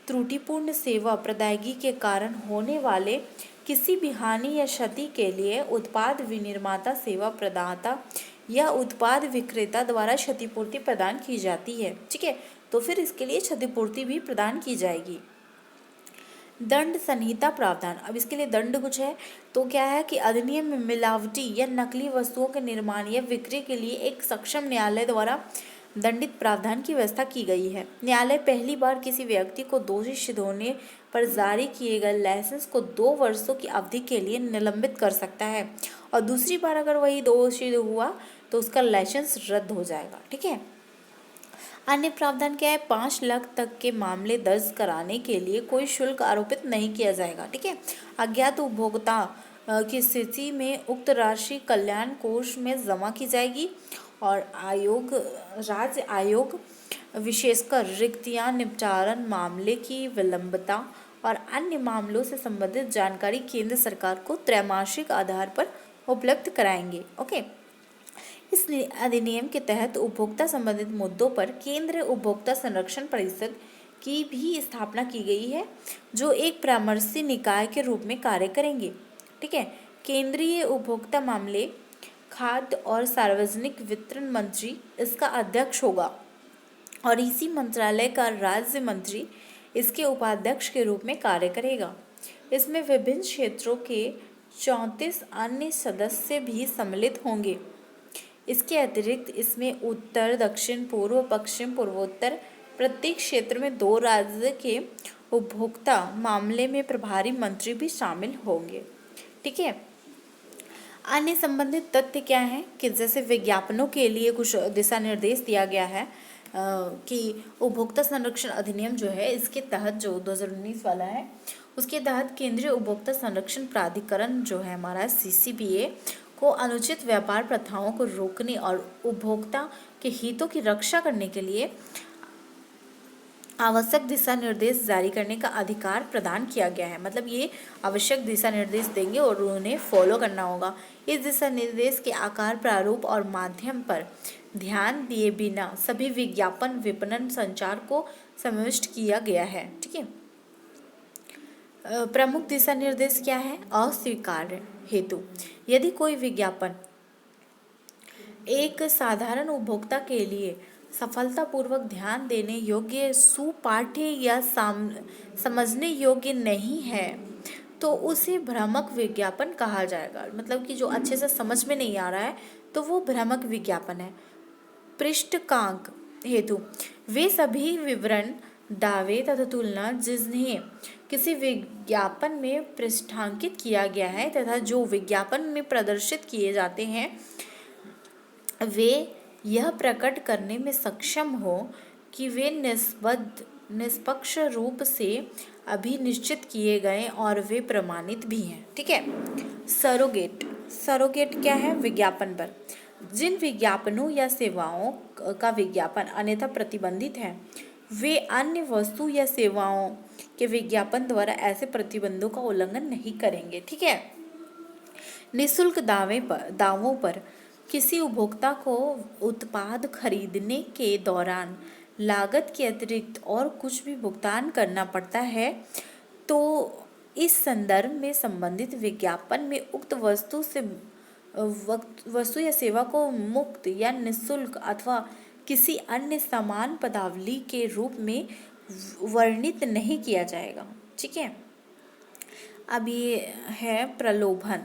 त्रुटिपूर्ण सेवा प्रदायगी के कारण होने वाले किसी भी हानि या क्षति के लिए उत्पाद विनिर्माता, सेवा प्रदाता या उत्पाद विक्रेता द्वारा क्षतिपूर्ति प्रदान की जाती है। ठीक है, तो फिर इसके लिए क्षतिपूर्ति भी प्रदान की जाएगी। दंड संहिता प्रावधान, अब इसके लिए दंड कुछ है तो क्या है कि अधिनियम में मिलावटी या नकली वस्तुओं के निर्माण या बिक्री के लिए एक सक्षम न्यायालय द्वारा दंडित प्रावधान की व्यवस्था की गई है। न्यायालय पहली बार किसी व्यक्ति को दोषी सिद्ध होने पर जारी किए गए लाइसेंस को 2 वर्षों की अवधि के लिए निलंबित कर सकता है और दूसरी बार अगर वही दोषी हुआ तो उसका लाइसेंस रद्द हो जाएगा। ठीक है, अन्य प्रावधान क्या है, 5 लाख तक के मामले दर्ज कराने के लिए कोई शुल्क आरोपित नहीं किया जाएगा। ठीक है, अज्ञात उपभोक्ता की स्थिति में उक्त राशि कल्याण कोष में जमा की जाएगी और राज्य आयोग विशेषकर रिक्तियां निपटारण, मामले की विलंबता और अन्य मामलों से संबंधित जानकारी केंद्र सरकार को त्रैमासिक आधार पर उपलब्ध कराएंगे। ओके, इस अधिनियम के तहत उपभोक्ता संबंधित मुद्दों पर केंद्रीय उपभोक्ता संरक्षण परिषद की भी स्थापना की गई है, जो एक परामर्शी निकाय के रूप में कार्य करेंगे। ठीक है, केंद्रीय उपभोक्ता मामले, खाद्य और सार्वजनिक वितरण मंत्री इसका अध्यक्ष होगा और इसी मंत्रालय का राज्य मंत्री इसके उपाध्यक्ष के रूप में कार्य करेगा। इसमें विभिन्न क्षेत्रों के 34 अन्य सदस्य भी सम्मिलित होंगे। इसके अतिरिक्त इसमें उत्तर, दक्षिण, पूर्व, पश्चिम, पूर्वोत्तर प्रत्येक क्षेत्र में 2 राज्य के उपभोक्ता मामले में प्रभारी मंत्री भी शामिल होंगे। ठीक है, अन्य संबंधित तथ्य क्या है कि जैसे विज्ञापनों के लिए कुछ दिशा निर्देश दिया गया है कि उपभोक्ता संरक्षण अधिनियम जो है इसके तहत जो 2019 वाला है उसके तहत केंद्रीय उपभोक्ता संरक्षण प्राधिकरण जो है हमारा CCPA को अनुचित व्यापार प्रथाओं को रोकने और उपभोक्ता के हितों की रक्षा करने के लिए आवश्यक दिशा निर्देश जारी करने का अधिकार प्रदान किया गया है। मतलब ये आवश्यक दिशा निर्देश देंगे और उन्हें फॉलो करना होगा। इस दिशा निर्देश के आकार, प्रारूप और माध्यम पर ध्यान दिए बिना सभी विज्ञापन विपणन संचार को समाविष्ट किया गया है। ठीक है, प्रमुख दिशा निर्देश क्या है, अस्वीकार्य हेतु, यदि कोई विज्ञापन एक साधारण उपभोक्ता के लिए सफलतापूर्वक ध्यान देने योग्य, सुपाठ्य या समझने योग्य नहीं है तो उसे भ्रामक विज्ञापन कहा जाएगा। मतलब कि जो अच्छे से समझ में नहीं आ रहा है तो वो भ्रामक विज्ञापन है। पृष्ठांक हेतु, वे सभी विवरण, दावे तथा तुलना जिन्हें किसी विज्ञापन में पृष्ठांकित किया गया है तथा जो विज्ञापन में प्रदर्शित किए जाते हैं वे यह प्रकट करने में सक्षम हो कि वे निष्पक्ष रूप से अभिनिश्चित किए गए और वे प्रमाणित भी हैं। ठीक है, सरोगेट क्या है, विज्ञापन पर जिन विज्ञापनों या सेवाओं का विज्ञापन अन्यथा प्रतिबंधित है वे अन्य वस्तु या सेवाओं के विज्ञापन द्वारा ऐसे प्रतिबंधों का उल्लंघन नहीं करेंगे। ठीक है, निःशुल्क दावों पर किसी उपभोक्ता को उत्पाद खरीदने के दौरान लागत के अतिरिक्त और कुछ भी भुगतान करना पड़ता है तो इस संदर्भ में संबंधित विज्ञापन में उक्त वस्तु या सेवा को मुक्त या निःशुल्क अथवा किसी अन्य समान पदावली के रूप में वर्णित नहीं किया जाएगा। ठीक है, अब ये है प्रलोभन,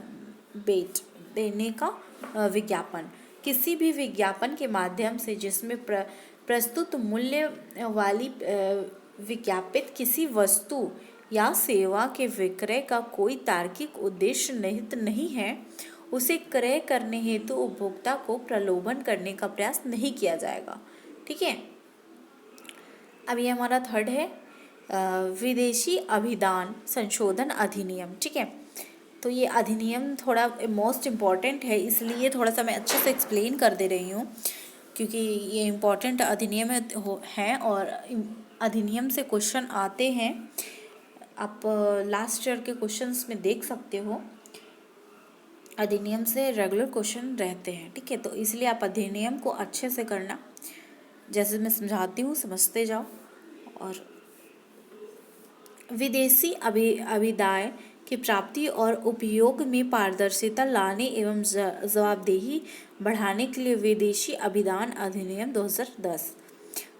बेट देने का विज्ञापन, किसी भी विज्ञापन के माध्यम से जिसमें प्रस्तुत मूल्य वाली विज्ञापित किसी वस्तु या सेवा के विक्रय का कोई तार्किक उद्देश्य निहित नहीं है उसे क्रय करने हेतु उपभोक्ता को प्रलोभन करने का प्रयास नहीं किया जाएगा। ठीक है, अब ये हमारा थर्ड है विदेशी अभिदान संशोधन अधिनियम। ठीक है, तो ये अधिनियम थोड़ा मोस्ट इम्पॉर्टेंट है इसलिए थोड़ा सा मैं अच्छे से एक्सप्लेन कर दे रही हूँ क्योंकि ये इम्पॉर्टेंट अधिनियम है और अधिनियम से क्वेश्चन आते हैं। आप लास्ट ईयर के क्वेश्चंस में देख सकते हो। अधिनियम से रेगुलर क्वेश्चन रहते हैं, ठीक है। तो इसलिए आप अधिनियम को अच्छे से करना, जैसे मैं समझाती हूँ समझते जाओ। और विदेशी अभिदाय की प्राप्ति और उपयोग में पारदर्शिता लाने एवं जवाबदेही बढ़ाने के लिए विदेशी अभिदान अधिनियम 2010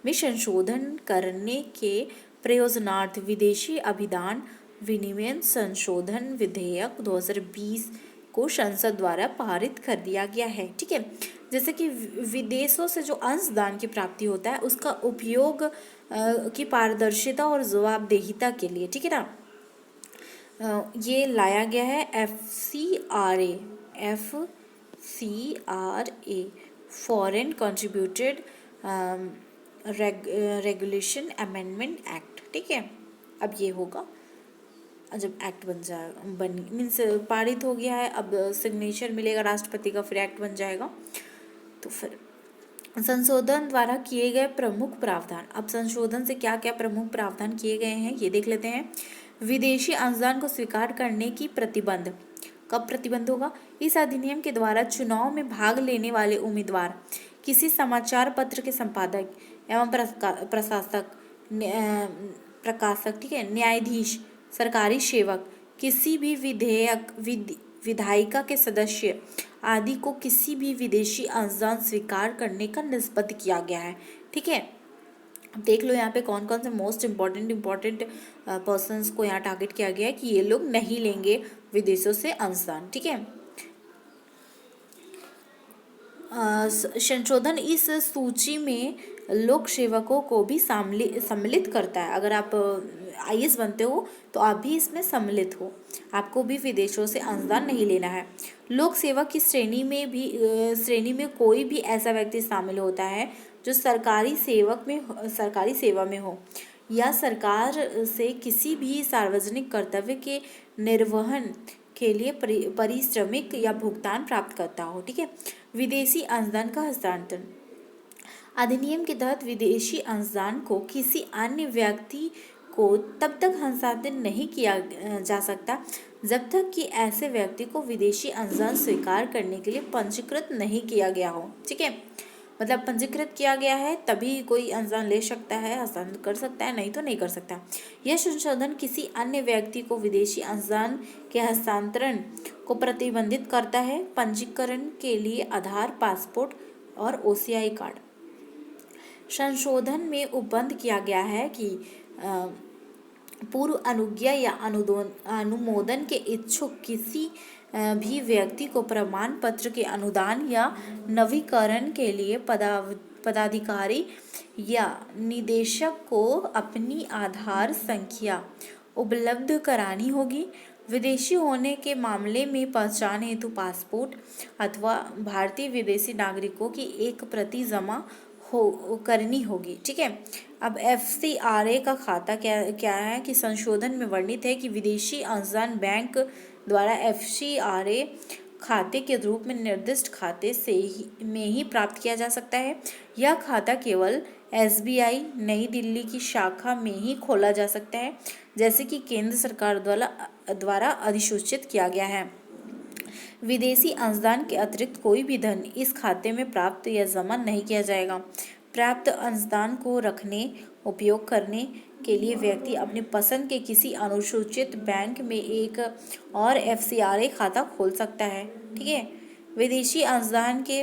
में संशोधन करने के प्रयोजनार्थ विदेशी अभिदान विनिमय संशोधन विधेयक 2020 को संसद द्वारा पारित कर दिया गया है, ठीक है। जैसे कि विदेशों से जो अंशदान की प्राप्ति होता है उसका उपयोग की पारदर्शिता और जवाबदेहिता के लिए, ठीक है ना, ये लाया गया है FCRA foreign contributed regulation amendment act, ठीक है। अब ये होगा जब एक्ट बन मीन्स पारित हो गया है, अब सिग्नेचर मिलेगा राष्ट्रपति का, फिर एक्ट बन जाएगा। तो फिर संशोधन द्वारा किए गए प्रमुख प्रावधान, अब संशोधन से क्या क्या प्रमुख प्रावधान किए गए हैं ये देख लेते हैं। विदेशी अंशदान को स्वीकार करने की प्रतिबंध, कब प्रतिबंध होगा? इस अधिनियम के द्वारा चुनाव में भाग लेने वाले उम्मीदवार, किसी समाचार पत्र के संपादक एवं प्रकाशक, ठीक है, न्यायाधीश, सरकारी सेवक, किसी भी विधायिका के सदस्य आदि को किसी भी विदेशी अंशदान स्वीकार करने का निष्पत्ति किया गया है, ठीक है। अब देख लो यहाँ पे कौन कौन से मोस्ट इम्पॉर्टेंट पर्सन्स को यहाँ टारगेट किया गया है कि ये लोग नहीं लेंगे विदेशों से अंशदान, ठीक है। संशोधन इस सूची में लोक सेवकों को भी सम्मिलित करता है। अगर आप IAS बनते हो तो आप भी इसमें सम्मिलित हो, आपको भी विदेशों से अंशदान नहीं लेना है। लोक सेवक की श्रेणी में कोई भी ऐसा व्यक्ति शामिल होता है जो सरकारी सेवा में हो या सरकार से किसी भी सार्वजनिक कर्तव्य के निर्वहन के लिए पारिश्रमिक या भुगतान प्राप्त करता हो, ठीक है। विदेशी अंशदान का हस्तांतरण, अधिनियम के तहत विदेशी अंशदान को किसी अन्य व्यक्ति को तब तक हस्तांतरित नहीं किया जा सकता जब तक कि ऐसे व्यक्ति को विदेशी अंशदान स्वीकार करने के लिए पंजीकृत नहीं किया गया हो, ठीक है। मतलब पंजीकृत किया गया है तभी कोई अंशदान ले सकता है, हस्तांतरण कर सकता है, नहीं तो नहीं कर सकता। यह संशोधन किसी अन्य व्यक्ति को विदेशी अंशदान के हस्तांतरण को प्रतिबंधित करता है। पंजीकरण के लिए आधार, पासपोर्ट और OCI कार्ड। संशोधन में उपबंध किया गया है कि पूर्व अनुज्ञा या अनुमोदन के इच्छुक किसी भी व्यक्ति को प्रमाण पत्र के अनुदान या नवीकरण के लिए पदाधिकारी या निदेशक को अपनी आधार संख्या उपलब्ध करानी होगी। विदेशी होने के मामले में पहचान हेतु पासपोर्ट अथवा भारतीय विदेशी नागरिकों की एक प्रति जमा करनी होगी, ठीक है। अब FCRA का खाता क्या है कि संशोधन में वर्णित है कि विदेशी अंशदान बैंक द्वारा FCRA खाते के रूप में निर्दिष्ट खाते में ही प्राप्त किया जा सकता है। यह खाता केवल SBI नई दिल्ली की शाखा में ही खोला जा सकता है, जैसे कि केंद्र सरकार द्वारा अधिसूचित किया गया है। विदेशी अंशदान के अतिरिक्त कोई भी धन इस खाते में प्राप्त या जमा नहीं किया जाएगा। प्राप्त अंशदान को रखने, उपयोग करने के लिए व्यक्ति अपनी पसंद के किसी अनुसूचित बैंक में एक और FCRA खाता खोल सकता है, ठीक है। विदेशी अंशदान के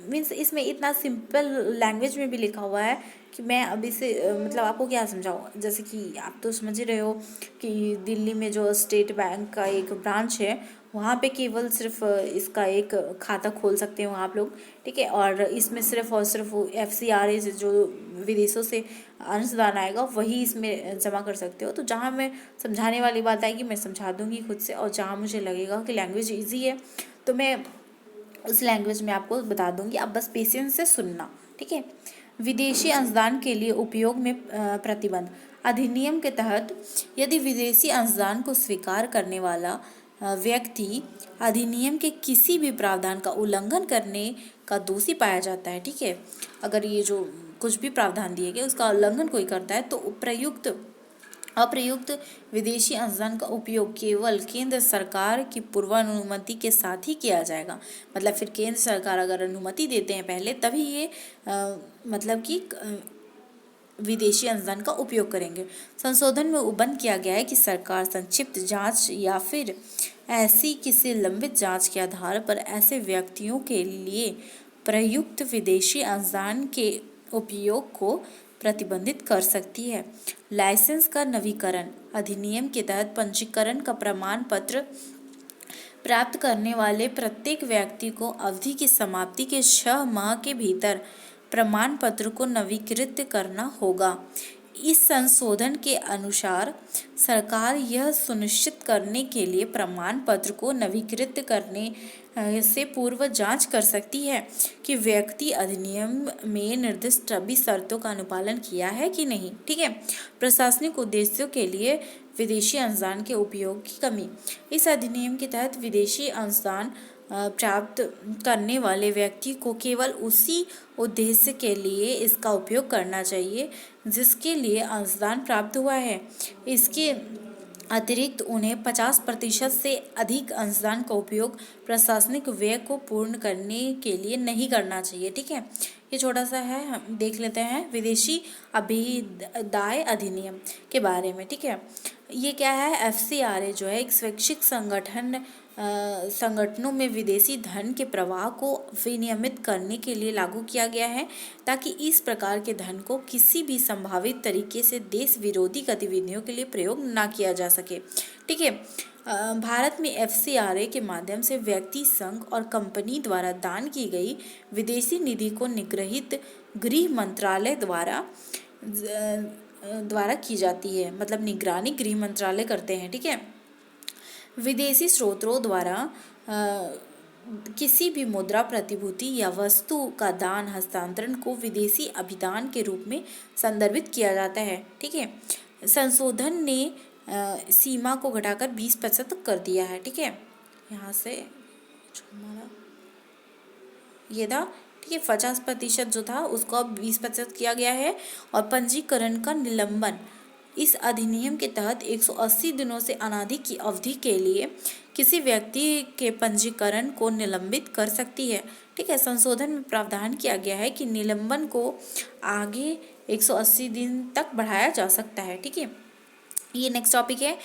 मीन्स इसमें इतना सिंपल लैंग्वेज में भी लिखा हुआ है कि मैं अभी से मतलब आपको क्या समझाऊँ। जैसे कि आप तो समझ ही रहे हो कि दिल्ली में जो स्टेट बैंक का एक ब्रांच है वहाँ पे केवल सिर्फ इसका एक खाता खोल सकते हो आप लोग, ठीक है। और इसमें सिर्फ और सिर्फ FCRA से जो विदेशों से अंशदान आएगा वही इसमें जमा कर सकते हो। तो जहाँ मैं समझाने वाली बात आएगी मैं समझा दूँगी खुद से, और जहाँ मुझे लगेगा कि लैंग्वेज ईजी है तो मैं उस लैंग्वेज में आपको बता दूंगी, आप बस पेशेंस से सुनना, ठीक है। विदेशी अंशदान के लिए उपयोग में प्रतिबंध, अधिनियम के तहत यदि विदेशी अंशदान को स्वीकार करने वाला व्यक्ति अधिनियम के किसी भी प्रावधान का उल्लंघन करने का दोषी पाया जाता है, ठीक है। अगर ये जो कुछ भी प्रावधान दिए गए उसका उल्लंघन कोई करता है तो प्रयुक्त अप्रयुक्त विदेशी अंशदान का उपयोग केवल केंद्र सरकार की पूर्वानुमति के साथ ही किया जाएगा। मतलब फिर केंद्र सरकार अगर अनुमति देते हैं पहले, तभी ये मतलब कि विदेशी अंशदान का उपयोग करेंगे। संशोधन में उबंध किया गया है कि सरकार संक्षिप्त जांच या फिर ऐसी किसी लंबित जांच के आधार पर ऐसे व्यक्तियों के लिए प्रयुक्त विदेशी अंशदान के उपयोग को प्रतिबंधित कर सकती है। लाइसेंस का नवीकरण अधिनियम के तहत पंजीकरण का प्रमाण पत्र प्राप्त करने वाले प्रत्येक व्यक्ति को अवधि की समाप्ति के 6 माह के भीतर प्रमाण पत्र को नवीकृत करना होगा। इस संशोधन के अनुसार सरकार यह सुनिश्चित करने के लिए प्रमाण पत्र को नवीकृत करने से पूर्व जांच कर सकती है कि व्यक्ति अधिनियम में निर्दिष्ट सभी शर्तों का अनुपालन किया है कि नहीं। ठीक है। प्रशासनिक उद्देश्यों के लिए विदेशी अंशदान के उपयोग की कमी। इस अधिनियम के तहत विदेशी अंशदान प्राप्त करने वाले व्यक्ति को केवल उसी उद्देश्य के लिए इसका उपयोग करना चाहिए जिसके लिए अंशदान प्राप्त हुआ है। इसके अतिरिक्त उन्हें 50% से अधिक अंशदान का उपयोग प्रशासनिक व्यय को पूर्ण करने के लिए नहीं करना चाहिए। ठीक है। ये छोटा सा है, हम देख लेते हैं विदेशी अभिदाय अधिनियम के बारे में। ठीक है। ये क्या है, FCRA जो है एक स्वैच्छिक संगठनों में विदेशी धन के प्रवाह को विनियमित करने के लिए लागू किया गया है, ताकि इस प्रकार के धन को किसी भी संभावित तरीके से देश विरोधी गतिविधियों के लिए प्रयोग ना किया जा सके। ठीक है। भारत में FCRA के माध्यम से व्यक्ति, संघ और कंपनी द्वारा दान की गई विदेशी निधि को निग्रहित गृह मंत्रालय द्वारा की जाती है। मतलब निगरानी गृह मंत्रालय करते हैं। ठीक है। विदेशी स्रोतों द्वारा किसी भी मुद्रा, प्रतिभूति या वस्तु का दान हस्तांतरण को विदेशी अभिदान के रूप में संदर्भित किया जाता है। ठीक है। संशोधन ने सीमा को घटाकर 20% तक कर दिया है। ठीक है। यहाँ से ये था। ठीक है। 50% जो था उसको अब 20% किया गया है। और पंजीकरण का निलंबन इस अधिनियम के तहत 180 दिनों से अनाधिक की अवधि के लिए किसी व्यक्ति के पंजीकरण को निलंबित कर सकती है। ठीक है। संशोधन में प्रावधान किया गया है कि निलंबन को आगे 180 दिन तक बढ़ाया जा सकता है। ठीक है। ये नेक्स्ट टॉपिक है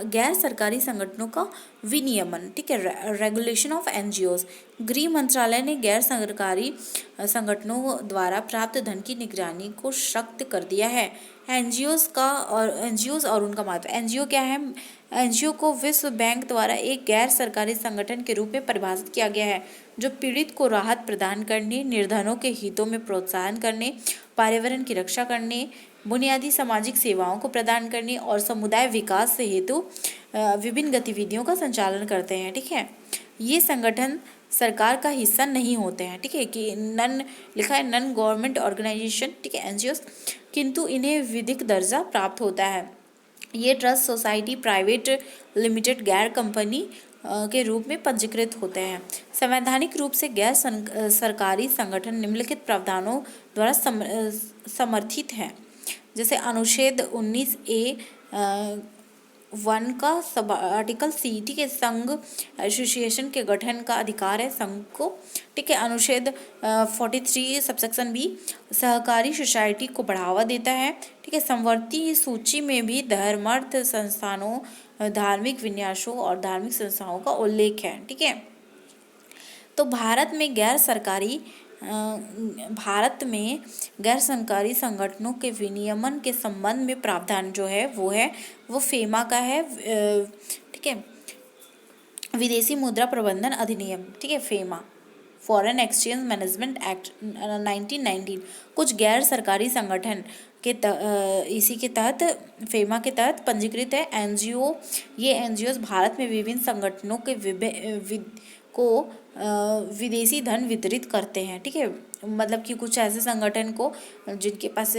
गैर सरकारी संगठनों का विनियमन। ठीक है। Regulation of NGOs। गृह मंत्रालय ने गैर सरकारी संगठनों द्वारा प्राप्त धन की निगरानी को सख्त कर दिया है। NGOs और उनका महत्व। NGO क्या है? NGO को विश्व बैंक द्वारा एक गैर सरकारी संगठन के रूप में परिभाषित किया गया है जो पीड़ित को राहत प्रदान करने, निर्धनों के हितों में प्रोत्साहन करने, पर्यावरण की रक्षा करने, बुनियादी सामाजिक सेवाओं को प्रदान करने और समुदाय विकास से हेतु विभिन्न गतिविधियों का संचालन करते हैं। ठीक है। ये संगठन सरकार का हिस्सा नहीं होते हैं। ठीक है। कि लिखा है नॉन गवर्नमेंट ऑर्गेनाइजेशन। ठीक है, NGOs, किंतु इन्हें विधिक दर्जा प्राप्त होता है। ये ट्रस्ट, सोसाइटी, प्राइवेट लिमिटेड, गैर कंपनी के रूप में पंजीकृत होते हैं। संवैधानिक रूप से गैर सरकारी संगठन निम्नलिखित प्रावधानों द्वारा समर्थित हैं। जैसे अनुच्छेद 19A(1) का आर्टिकल C। ठीक है। संघ एसोसिएशन के गठन का अधिकार है संघ को। ठीक है। अनुच्छेद 43 सबसेक्शन B सहकारी सोसाइटी को बढ़ावा देता है। ठीक है। समवर्ती सूची में भी धर्मार्थ संस्थानों, धार्मिक विन्यासों और धार्मिक संस्थाओं का उल्लेख है। ठीक है। तो भारत में गैर सरकारी संगठनों के विनियमन के संबंध में प्रावधान जो है वो FEMA का है। ठीक है। विदेशी मुद्रा प्रबंधन अधिनियम। ठीक है। FEMA, foreign exchange management act 1919। कुछ गैर सरकारी संगठन के इसी के तहत FEMA के तहत पंजीकृत है। NGO, ये NGOs भारत में विभिन्न संगठनों के विदेशी धन वितरित करते हैं। ठीक है। मतलब कि कुछ ऐसे संगठन को जिनके पास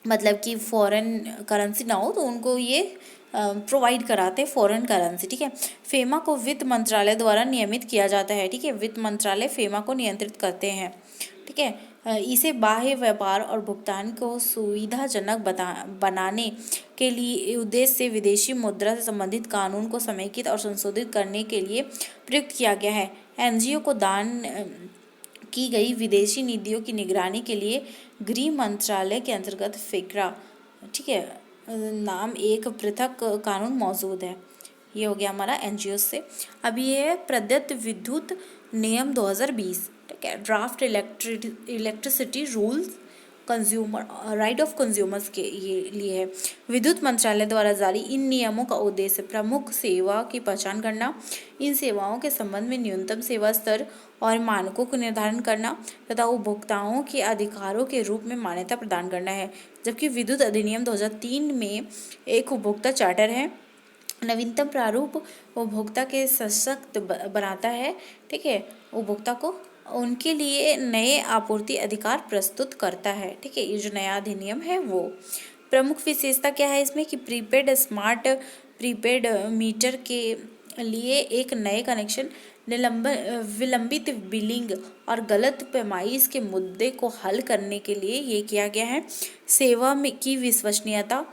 मतलब कि फॉरेन करेंसी ना हो तो उनको ये प्रोवाइड कराते हैं फॉरेन करेंसी। ठीक है। FEMA को वित्त मंत्रालय द्वारा नियमित किया जाता है। ठीक है। वित्त मंत्रालय FEMA को नियंत्रित करते हैं। ठीक है। इसे बाह्य व्यापार और भुगतान को सुविधाजनक बनाने के लिए उद्देश्य से विदेशी मुद्रा से संबंधित कानून को समेकित और संशोधित करने के लिए प्रयुक्त किया गया है। एनजीओ को दान की गई विदेशी नीतियों की निगरानी के लिए गृह मंत्रालय के अंतर्गत फेकरा, ठीक है, नाम एक पृथक कानून मौजूद है। ये हो गया हमारा एनजीओ से। अब ये है प्रदत्त विद्युत नियम 2020, ठीक है, draft electricity rules consumer right of consumers के ये लिए है। विद्युत मंत्रालय द्वारा जारी इन नियमों का उद्देश्य प्रमुख सेवा की पहचान करना, इन सेवाओं के संबंध में न्यूनतम सेवा स्तर और मानकों को निर्धारण करना तथा उपभोक्ताओं के अधिकारों के रूप में मान्यता प्रदान करना है। जबकि विद्युत अधिनियम 2003 में एक उपभोक्ता चार्टर है। नवीनतम प्रारूप उपभोक्ता के सशक्त बनाता है, ठीक है, उपभोक्ता को उनके लिए नए आपूर्ति अधिकार प्रस्तुत करता है, ठीक है। ये जो नया अधिनियम है वो प्रमुख विशेषता क्या है इसमें कि प्रीपेड स्मार्ट प्रीपेड मीटर के लिए एक नए कनेक्शन, विलंबित बिलिंग और गलत पैमाइश के मुद्दे को हल करने के लिए ये किया गया है। सेवा में की विश्वसनीयता,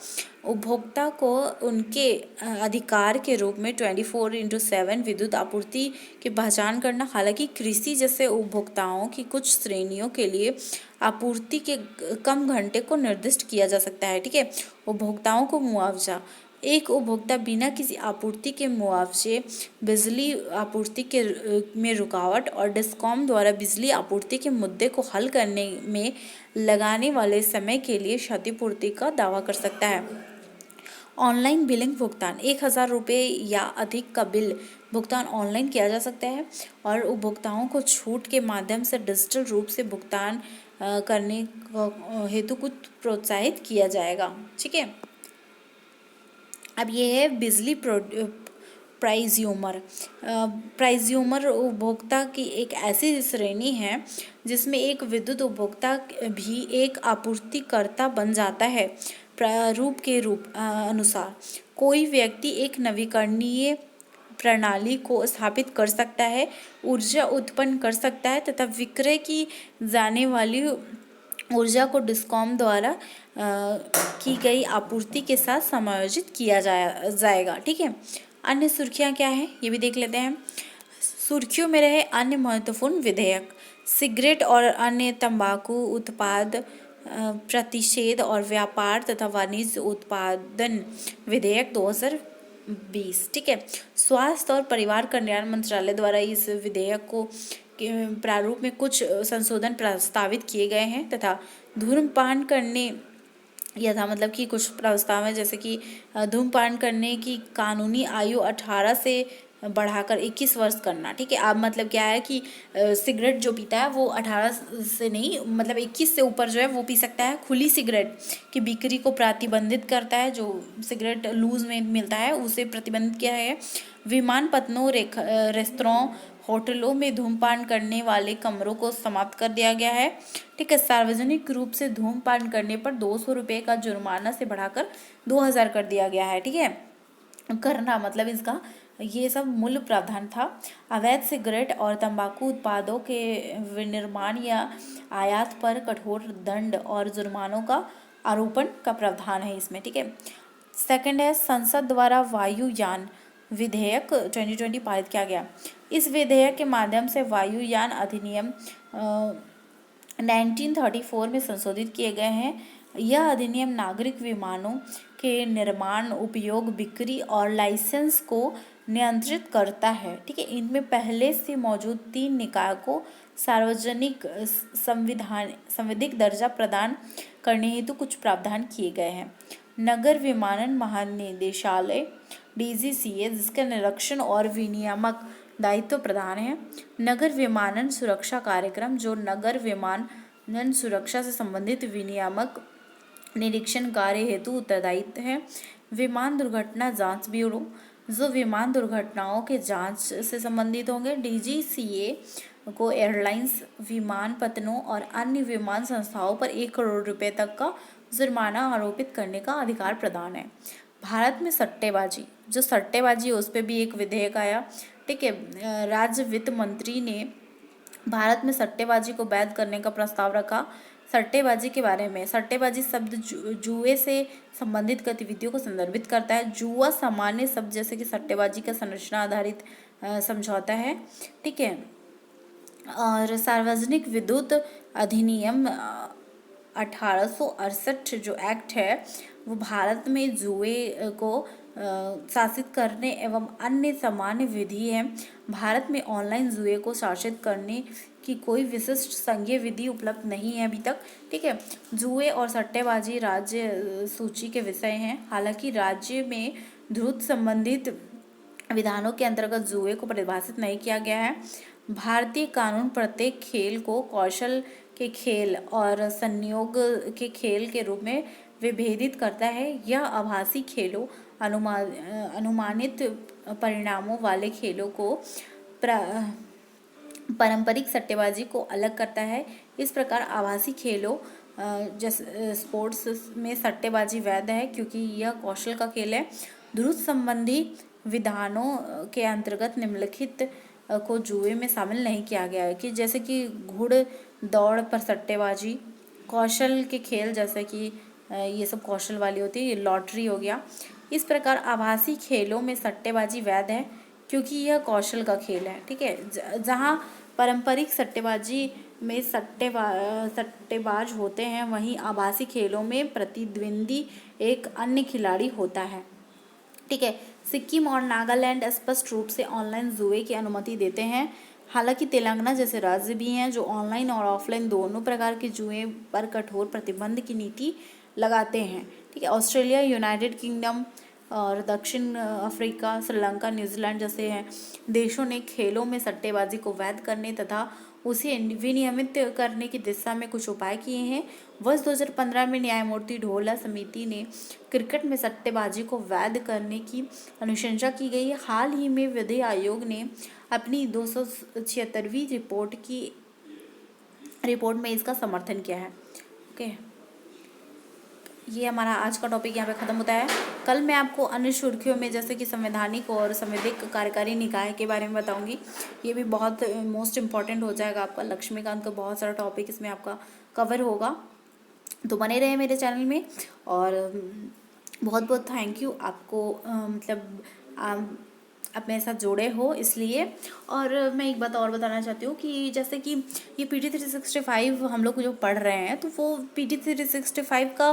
उपभोक्ता को उनके अधिकार के रूप में 24/7 विद्युत आपूर्ति की पहचान करना। हालांकि कृषि जैसे उपभोक्ताओं की कुछ श्रेणियों के लिए आपूर्ति के कम घंटे को निर्दिष्ट किया जा सकता है, ठीक है। उपभोक्ताओं को मुआवजा, एक उपभोक्ता बिना किसी आपूर्ति के मुआवजे, बिजली आपूर्ति के में रुकावट और डिस्कॉम द्वारा बिजली आपूर्ति के मुद्दे को हल करने में लगाने वाले समय के लिए क्षतिपूर्ति का दावा कर सकता है। ऑनलाइन बिलिंग भुगतान, 1000 रुपये या अधिक का बिल भुगतान ऑनलाइन किया जा सकता है और उपभोक्ताओं को छूट के माध्यम से डिजिटल रूप से भुगतान करने हेतु कुछ प्रोत्साहित किया जाएगा, ठीक है। अब ये है बिजली प्राइज्यूमर। प्राइज्यूमर उपभोक्ता की एक ऐसी श्रेणी है जिसमें एक विद्युत उपभोक्ता भी एक आपूर्तिकर्ता बन जाता है। प्रारूप के अनुसार कोई व्यक्ति एक नवीकरणीय प्रणाली को स्थापित कर सकता है, ऊर्जा उत्पन्न कर सकता है तथा विक्रय की जाने वाली ऊर्जा को डिस्कॉम द्वारा की गई आपूर्ति के साथ समायोजित किया जाएगा, ठीक है। अन्य सुर्खियां क्या है ये भी देख लेते हैं। सुर्खियों में रहे अन्य महत्वपूर्ण विधेयक, सिगरेट और अन्य तंबाकू उत्पाद प्रतिषेध और व्यापार तथा वाणिज्य उत्पादन विधेयक 2020, ठीक है। स्वास्थ्य और परिवार कल्याण मंत्रालय द्वारा इस विधेयक को प्रारूप में कुछ संशोधन प्रस्तावित किए गए हैं तथा धूम्रपान करने यथा मतलब कि कुछ प्रस्ताव है जैसे कि धूम्रपान करने की कानूनी आयु 18 से बढ़ाकर 21 वर्ष करना, ठीक है। अब मतलब क्या है कि सिगरेट जो पीता है वो 18 से नहीं मतलब 21 से ऊपर जो है वो पी सकता है। खुली सिगरेट की बिक्री को प्रतिबंधित करता है, जो सिगरेट लूज में मिलता है उसे प्रतिबंधित किया है। विमानपत्तनों, रेस्तरां, होटलों में धूम्रपान करने वाले कमरों को समाप्त कर दिया गया है, ठीक है। सार्वजनिक रूप से धूम्रपान करने पर 200 रुपये का जुर्माना से बढ़ाकर 2000 कर दिया गया है, ठीक है। करना मतलब इसका ये सब मूल प्रावधान था। अवैध सिगरेट और तंबाकू उत्पादों के विनिर्माण या आयात पर कठोर दंड और जुर्मानों का आरोपण का प्रावधान है इसमें, ठीक है। सेकंड है संसद द्वारा वायुयान विधेयक 2020 पारित किया गया। इस विधेयक के माध्यम से वायुयान अधिनियम 1934 में संशोधित किए गए हैं। यह अधिनियम नागरिक विमानों के निर्माण, उपयोग, बिक्री और लाइसेंस को नियंत्रित करता है, ठीक है। इनमें पहले से मौजूद 3 निकाय को सार्वजनिक संवैधानिक दर्जा प्रदान करने हेतु कुछ प्रावधान किए गए हैं। नगर विमानन महानिदेशालय DGCA जिसका निरीक्षण और विनियामक दायित्व प्रदान है। नगर विमानन सुरक्षा कार्यक्रम जो नगर विमानन सुरक्षा से संबंधित विनियामक निरीक्षण कार्य हेतु उत्तरदायित्व है। विमान दुर्घटना जांच ब्यूरो जो विमान दुर्घटनाओं के जांच से संबंधित होंगे। DGCA को एयरलाइंस, विमानपत्तनों और अन्य विमान संस्थाओं पर 1 करोड़ रुपए तक का जुर्माना आरोपित करने का अधिकार प्रदान है। भारत में सट्टेबाजी, जो सट्टेबाजी है उस पर भी एक विधेयक आया, ठीक है। राज्य वित्त मंत्री ने भारत में सट्टेबाजी को वैध करने का प्रस्ताव रखा। सट्टेबाजी के बारे में, सट्टेबाजी शब्द जुए से संबंधित गतिविधियों को संदर्भित करता है। जुआ सामान्य शब्द जैसे कि सट्टेबाजी का संरचना आधारित समझौता है, ठीक है। और सार्वजनिक विद्युत अधिनियम 1868 जो एक्ट है वो भारत में जुए को शासित करने एवं अन्य सामान्य विधि है। भारत में ऑनलाइन जुए को शासित करने की कोई विशिष्ट संघीय विधि उपलब्ध नहीं है अभी तक, ठीक है। जुए और सट्टेबाजी राज्य सूची के विषय हैं। हालांकि राज्य में ध्रुव संबंधित विधानों के अंतर्गत जुए को परिभाषित नहीं किया गया है। भारतीय कानून प्रत्येक खेल को कौशल के खेल और संयोग के खेल के रूप में विभेदित करता है। यह आभासी खेलों, अनुमानित परिणामों वाले खेलों को पारंपरिक सट्टेबाजी को अलग करता है। इस प्रकार आभासी खेलों जैसे स्पोर्ट्स में सट्टेबाजी वैध है क्योंकि यह कौशल का खेल है। ध्रुव संबंधी विधानों के अंतर्गत निम्नलिखित को जुए में शामिल नहीं किया गया है कि जैसे कि घुड़ दौड़ पर सट्टेबाजी, कौशल के खेल जैसे कि ये सब कौशल वाली होती है, ये लॉटरी हो गया। इस प्रकार आभासी खेलों में सट्टेबाजी वैध है क्योंकि यह कौशल का खेल है, ठीक है। जहाँ पारंपरिक सट्टेबाजी में सट्टेबाज होते हैं वहीं आभासी खेलों में प्रतिद्वंदी एक अन्य खिलाड़ी होता है, ठीक है। सिक्किम और नागालैंड स्पष्ट रूप से ऑनलाइन जुए की अनुमति देते हैं। हालांकि तेलंगाना जैसे राज्य भी हैं जो ऑनलाइन और ऑफलाइन दोनों प्रकार के जुए पर कठोर प्रतिबंध की नीति लगाते हैं, ठीक है। ऑस्ट्रेलिया, यूनाइटेड किंगडम और दक्षिण अफ्रीका, श्रीलंका, न्यूजीलैंड जैसे हैं देशों ने खेलों में सट्टेबाजी को वैध करने तथा उसे विनियमित करने की दिशा में कुछ उपाय किए हैं। वर्ष 2015 में न्यायमूर्ति ढोला समिति ने क्रिकेट में सट्टेबाजी को वैध करने की अनुशंसा की गई है। हाल ही में विधि आयोग ने अपनी 276वीं रिपोर्ट में इसका समर्थन किया है, ओके। ये हमारा आज का टॉपिक यहाँ पे ख़त्म होता है। कल मैं आपको अन्य सुर्खियों में जैसे कि संवैधानिक और संवैधानिक कार्यकारी निकाय के बारे में बताऊंगी। ये भी बहुत मोस्ट इम्पॉर्टेंट हो जाएगा आपका। लक्ष्मीकांत का बहुत सारा टॉपिक इसमें आपका कवर होगा, तो बने रहे मेरे चैनल में। और बहुत बहुत थैंक यू आपको, आप मेरे साथ जुड़े हो इसलिए। और मैं एक बात और बताना चाहती हूँ कि जैसे कि ये PT 365 हम लोग जो पढ़ रहे हैं तो वो PT 365 का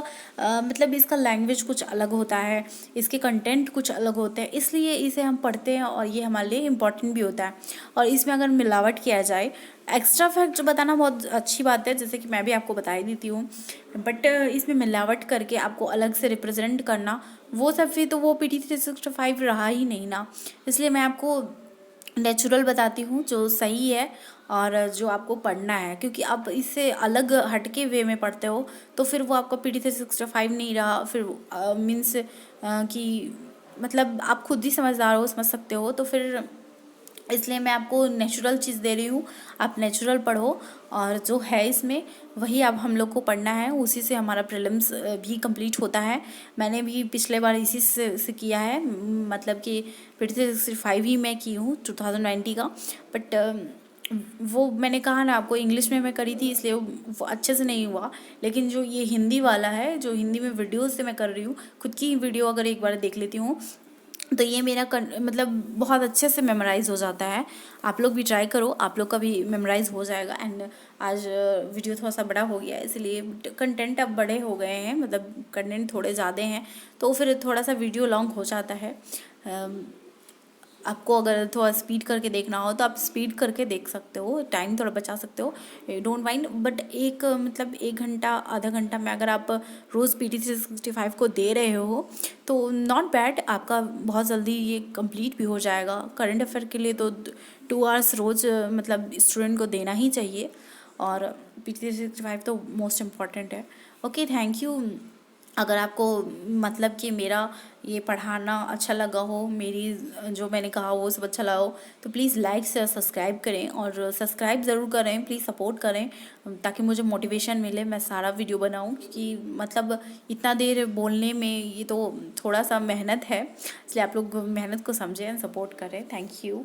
इसका लैंग्वेज कुछ अलग होता है, इसके कंटेंट कुछ अलग होते हैं, इसलिए इसे हम पढ़ते हैं और ये हमारे लिए इम्पॉर्टेंट भी होता है। और इसमें अगर मिलावट किया जाए, एक्स्ट्रा फैक्ट बताना बहुत अच्छी बात है, जैसे कि मैं भी आपको बता ही देती हूँ, बट इसमें मिलावट करके आपको अलग से रिप्रेजेंट करना वो सब फिर तो वो PT 365 रहा ही नहीं ना। इसलिए मैं आपको नेचुरल बताती हूँ जो सही है और जो आपको पढ़ना है, क्योंकि आप इससे अलग हटके वे में पढ़ते हो तो फिर वो आपका PT 365 नहीं रहा। फिर मीन्स कि आप खुद ही समझदार हो, समझ सकते हो, तो फिर इसलिए मैं आपको नेचुरल चीज़ दे रही हूँ, आप नेचुरल पढ़ो और जो है इसमें वही अब हम लोग को पढ़ना है। उसी से हमारा प्रीलिम्स भी कंप्लीट होता है। मैंने भी पिछले बार इसी से किया है, कि PT 365 ही मैं की हूँ 2020 का। बट वो मैंने कहा ना आपको, इंग्लिश में मैं करी थी इसलिए वो अच्छे से नहीं हुआ। लेकिन जो ये हिंदी वाला है, जो हिंदी में वीडियोज़ से मैं कर रही हूँ, खुद की वीडियो अगर एक बार देख लेती हूँ तो ये मेरा बहुत अच्छे से मेमोराइज़ हो जाता है। आप लोग भी ट्राई करो, आप लोग का भी मेमोराइज़ हो जाएगा। एंड आज वीडियो थोड़ा सा बड़ा हो गया है इसलिए कंटेंट अब बड़े हो गए हैं, कंटेंट थोड़े ज़्यादा हैं तो फिर थोड़ा सा वीडियो लॉन्ग हो जाता है। आपको अगर थोड़ा स्पीड करके देखना हो तो आप स्पीड करके देख सकते हो, टाइम थोड़ा बचा सकते हो, डोंट माइंड। बट एक 1 घंटा आधा घंटा में अगर आप रोज़ PT 365 को दे रहे हो तो नॉट बैड, आपका बहुत जल्दी ये कंप्लीट भी हो जाएगा। करंट अफेयर के लिए तो 2 आवर्स रोज़ स्टूडेंट को देना ही चाहिए और PT 365 तो मोस्ट इम्पॉर्टेंट है। Okay, thank you. अगर आपको कि मेरा ये पढ़ाना अच्छा लगा हो, मेरी जो मैंने कहा वो सब अच्छा लगा हो, तो प्लीज़ लाइक से सब्सक्राइब करें और सब्सक्राइब ज़रूर करें, प्लीज़ सपोर्ट करें ताकि मुझे मोटिवेशन मिले, मैं सारा वीडियो बनाऊं। क्योंकि इतना देर बोलने में ये तो थोड़ा सा मेहनत है, इसलिए आप लोग मेहनत को समझें एंड सपोर्ट करें। Thank you.